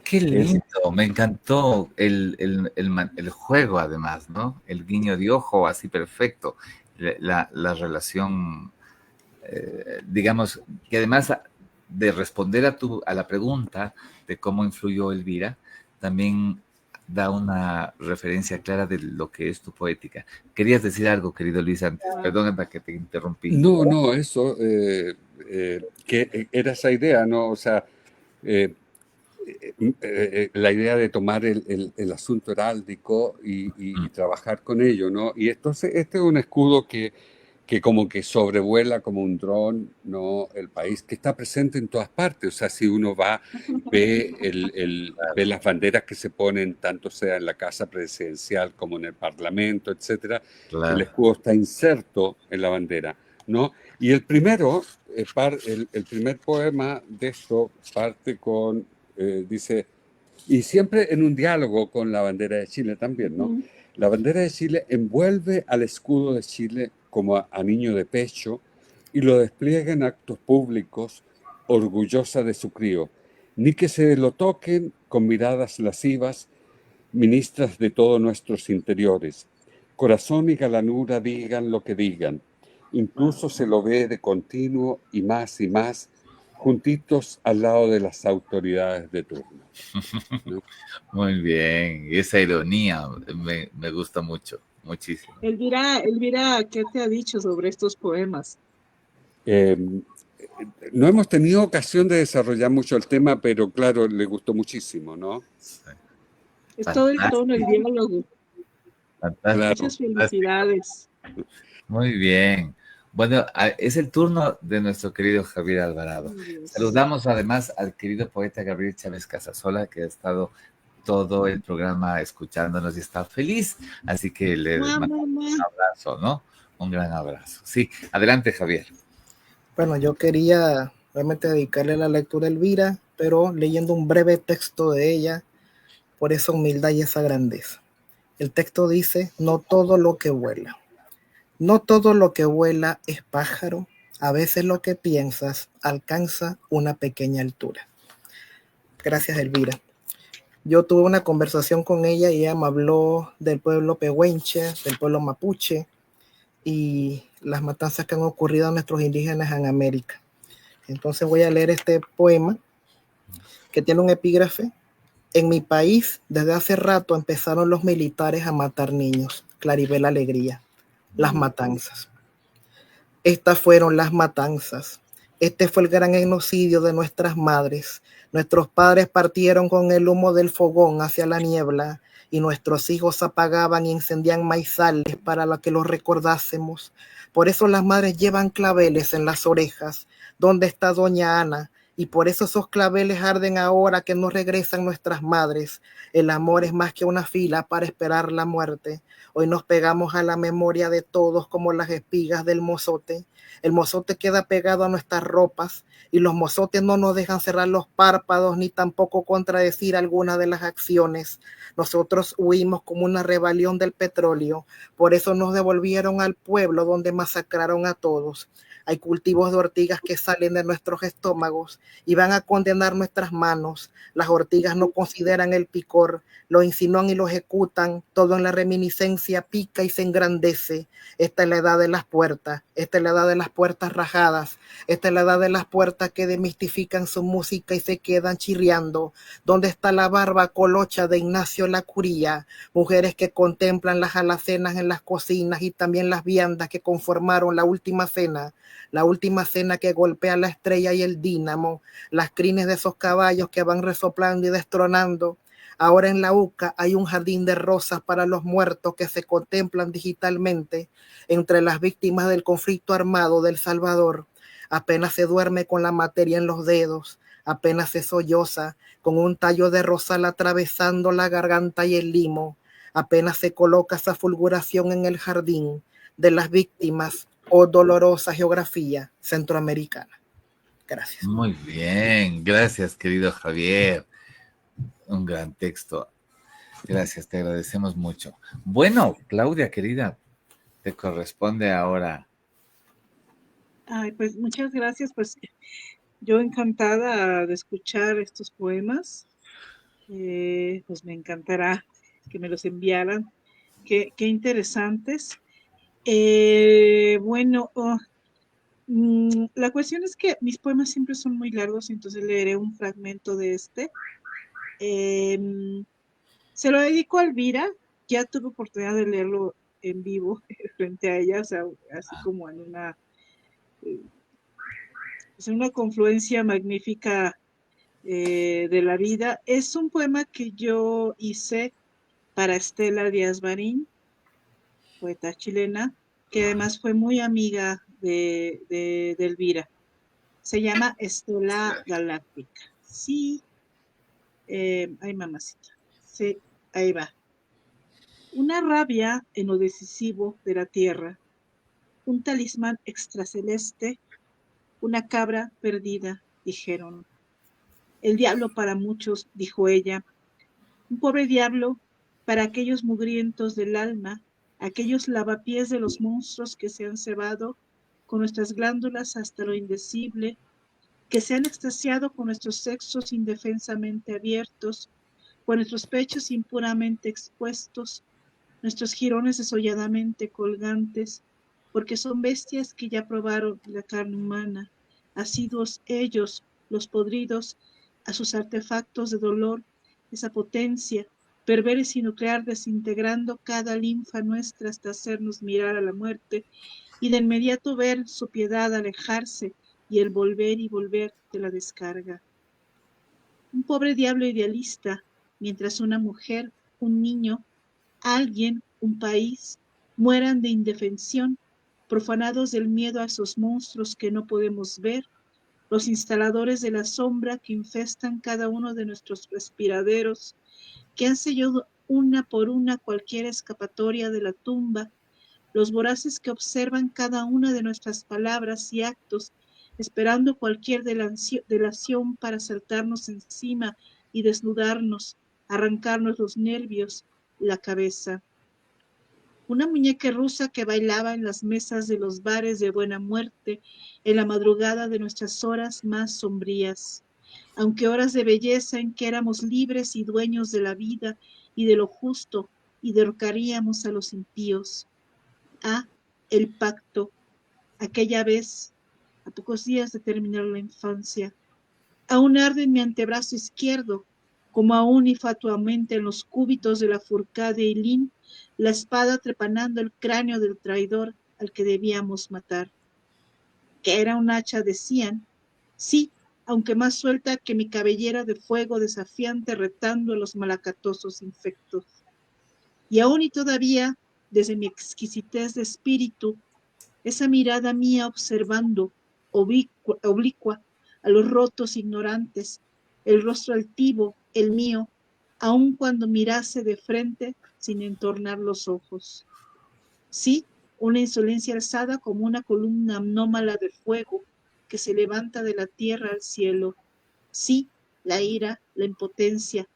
Qué lindo, me encantó el juego además, ¿no? El guiño de ojo así perfecto, la relación, digamos, que además de responder a la pregunta de cómo influyó Elvira, también da una referencia clara de lo que es tu poética. ¿Querías decir algo, querido Luis, antes? Perdón que te interrumpí.
No, eso, que era esa idea, ¿no? O sea, la idea de tomar el asunto heráldico y trabajar con ello, ¿no? Y entonces este es un escudo que como que sobrevuela como un dron, ¿no? El país, que está presente en todas partes. O sea, si uno va, ve las banderas que se ponen, tanto sea en la casa presidencial como en el parlamento, etcétera,
Claro.
El escudo está inserto en la bandera, ¿no? Y el primero, el primer poema de esto parte con, dice, y siempre en un diálogo con la bandera de Chile también, ¿no? La bandera de Chile envuelve al escudo de Chile como a niño de pecho y lo despliega en actos públicos, orgullosa de su crío. Ni que se lo toquen con miradas lascivas, ministras de todos nuestros interiores. Corazón y galanura digan lo que digan. Incluso se lo ve de continuo y más, juntitos al lado de las autoridades de turno, ¿no?
Muy bien, y esa ironía me gusta mucho, muchísimo.
Elvira, ¿qué te ha dicho sobre estos poemas?
No hemos tenido ocasión de desarrollar mucho el tema, pero claro, le gustó muchísimo, ¿no?
Sí.
Es todo el tono, el diálogo.
Fantástico.
Muchas felicidades.
Muy bien. Bueno, es el turno de nuestro querido Javier Alvarado. Saludamos además al querido poeta Gabriel Chávez Casasola, que ha estado todo el programa escuchándonos y está feliz. Así que le mando un abrazo, ¿no? Un gran abrazo. Sí, adelante, Javier.
Bueno, yo quería realmente dedicarle la lectura a Elvira, pero leyendo un breve texto de ella, por esa humildad y esa grandeza. El texto dice: no todo lo que vuela. No todo lo que vuela es pájaro. A veces lo que piensas alcanza una pequeña altura. Gracias, Elvira. Yo tuve una conversación con ella y ella me habló del pueblo pehuenche, del pueblo mapuche y las matanzas que han ocurrido a nuestros indígenas en América. Entonces voy a leer este poema que tiene un epígrafe. En mi país, desde hace rato empezaron los militares a matar niños. Claribel Alegría. Las matanzas. Estas fueron las matanzas. Este fue el gran genocidio de nuestras madres. Nuestros padres partieron con el humo del fogón hacia la niebla y nuestros hijos apagaban y encendían maizales para que los recordásemos. Por eso las madres llevan claveles en las orejas. ¿Dónde está doña Ana? Y por eso esos claveles arden ahora que no regresan nuestras madres. El amor es más que una fila para esperar la muerte. Hoy nos pegamos a la memoria de todos como las espigas del mozote. El mozote queda pegado a nuestras ropas y los mozotes no nos dejan cerrar los párpados ni tampoco contradecir alguna de las acciones. Nosotros huimos como una rebelión del petróleo. Por eso nos devolvieron al pueblo donde masacraron a todos. Hay cultivos de ortigas que salen de nuestros estómagos y van a condenar nuestras manos. Las ortigas no consideran el picor, lo insinúan y lo ejecutan. Todo en la reminiscencia pica y se engrandece. Esta es la edad de las puertas. Esta es la edad de las puertas rajadas. Esta es la edad de las puertas que demistifican su música y se quedan chirriando. ¿Dónde está la barba colocha de Ignacio Lacuría? Mujeres que contemplan las alacenas en las cocinas y también las viandas que conformaron la última cena. la última cena que golpea la estrella y el dínamo, las crines de esos caballos que van resoplando y destronando. Ahora en la UCA hay un jardín de rosas para los muertos que se contemplan digitalmente entre las víctimas del conflicto armado del Salvador. Apenas se duerme con la materia en los dedos, apenas se solloza con un tallo de rosal atravesando la garganta y el limo, apenas se coloca esa fulguración en el jardín de las víctimas o dolorosa geografía centroamericana. Gracias.
Muy bien, gracias, querido Javier. Un gran texto. Gracias, te agradecemos mucho. Bueno, Claudia, querida, te corresponde ahora.
Ay, pues muchas gracias, pues yo encantada de escuchar estos poemas, pues me encantará que me los enviaran, qué interesantes. Bueno, la cuestión es que mis poemas siempre son muy largos, entonces leeré un fragmento de este. Se lo dedico a Elvira, ya tuve oportunidad de leerlo en vivo frente a ella, o sea, así como en una confluencia magnífica de la vida. Es un poema que yo hice para Estela Díaz Barín, poeta chilena, que además fue muy amiga de Elvira. Se llama Estela Galáctica. Sí, ay mamacita. Sí, ahí va. Una rabia en lo decisivo de la tierra, un talismán extraceleste, una cabra perdida, dijeron. El diablo para muchos, dijo ella, un pobre diablo para aquellos mugrientos del alma, aquellos lavapiés de los monstruos que se han cebado con nuestras glándulas hasta lo indecible, que se han extasiado con nuestros sexos indefensamente abiertos, con nuestros pechos impuramente expuestos, nuestros jirones desolladamente colgantes, porque son bestias que ya probaron la carne humana, asiduos ellos, los podridos, a sus artefactos de dolor, esa potencia, perversa y nuclear, desintegrando cada linfa nuestra hasta hacernos mirar a la muerte, y de inmediato ver su piedad alejarse y el volver y volver de la descarga. Un pobre diablo idealista, mientras una mujer, un niño, alguien, un país, mueran de indefensión, profanados del miedo a esos monstruos que no podemos ver, los instaladores de la sombra que infestan cada uno de nuestros respiraderos, que han sellado una por una cualquier escapatoria de la tumba, los voraces que observan cada una de nuestras palabras y actos, esperando cualquier delación para saltarnos encima y desnudarnos, arrancarnos los nervios, la cabeza. Una muñeca rusa que bailaba en las mesas de los bares de buena muerte en la madrugada de nuestras horas más sombrías, aunque horas de belleza en que éramos libres y dueños de la vida y de lo justo y derrocaríamos a los impíos. Ah, el pacto, aquella vez, a pocos días de terminar la infancia. Aún arde en mi antebrazo izquierdo, como aún y fatuamente en los cúbitos de la furcada de Eileen, la espada trepanando el cráneo del traidor al que debíamos matar. Que era un hacha, decían, sí, aunque más suelta que mi cabellera de fuego desafiante retando a los malacatosos infectos. Y aún y todavía, desde mi exquisitez de espíritu, esa mirada mía observando, oblicua, a los rotos ignorantes, el rostro altivo, el mío, aun cuando mirase de frente sin entornar los ojos. Sí, una insolencia alzada como una columna anómala de fuego que se levanta de la tierra al cielo. Sí, la ira, la impotencia,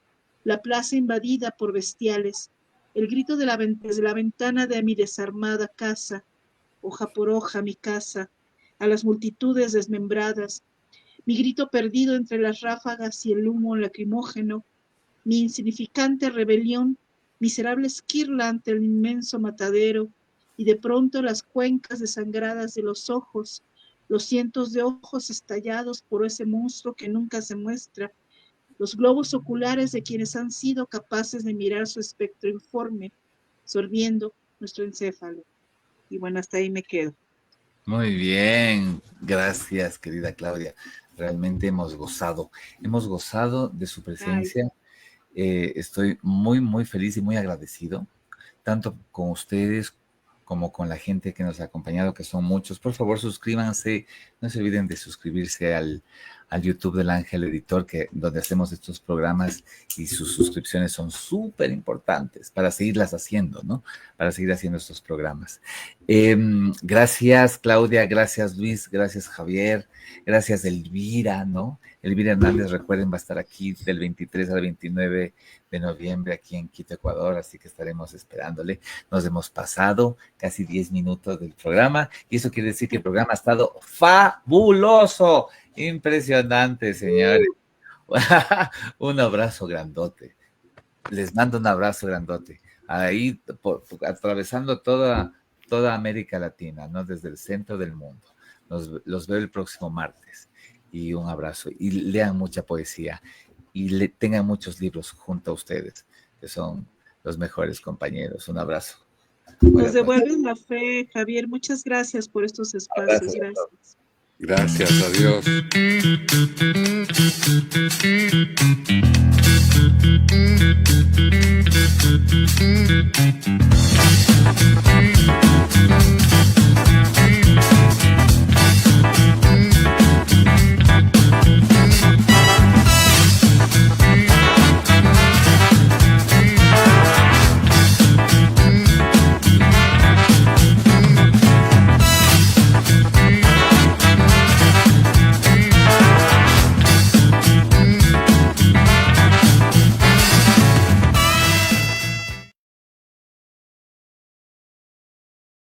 la plaza invadida por bestiales, el grito desde la ventana de mi desarmada casa, hoja por hoja mi casa, a las multitudes desmembradas, mi grito perdido entre las ráfagas y el humo lacrimógeno, mi insignificante rebelión, miserable esquirla ante el inmenso matadero, y de pronto las cuencas desangradas de los ojos, los cientos de ojos estallados por ese monstruo que nunca se muestra, los globos oculares de quienes han sido capaces de mirar su espectro informe, sorbiendo nuestro encéfalo. Y bueno, hasta ahí me quedo.
Muy bien, gracias, querida Claudia. Realmente hemos gozado de su
Ay,
presencia. Estoy muy, muy feliz y muy agradecido, tanto con ustedes como con la gente que nos ha acompañado, que son muchos. Por favor, suscríbanse, no se olviden de suscribirse al YouTube del Ángel Editor, donde hacemos estos programas, y sus suscripciones son súper importantes para seguirlas haciendo, ¿no? Para seguir haciendo estos programas. Gracias, Claudia, gracias, Luis, gracias, Javier, gracias, Elvira, ¿no? Elvira Hernández, recuerden, va a estar aquí del 23 al 29 de noviembre aquí en Quito, Ecuador, así que estaremos esperándole. Nos hemos pasado casi 10 minutos del programa y eso quiere decir que el programa ha estado fabuloso, impresionante, señores. Un abrazo grandote. Les mando un abrazo grandote. Ahí, atravesando toda América Latina, ¿no? Desde el centro del mundo. Los veo el próximo martes. Y un abrazo. Y lean mucha poesía. Y tengan muchos libros junto a ustedes, que son los mejores compañeros. Un abrazo.
nos devuelves la fe, Javier. Muchas gracias por estos espacios. Gracias.
Gracias, adiós.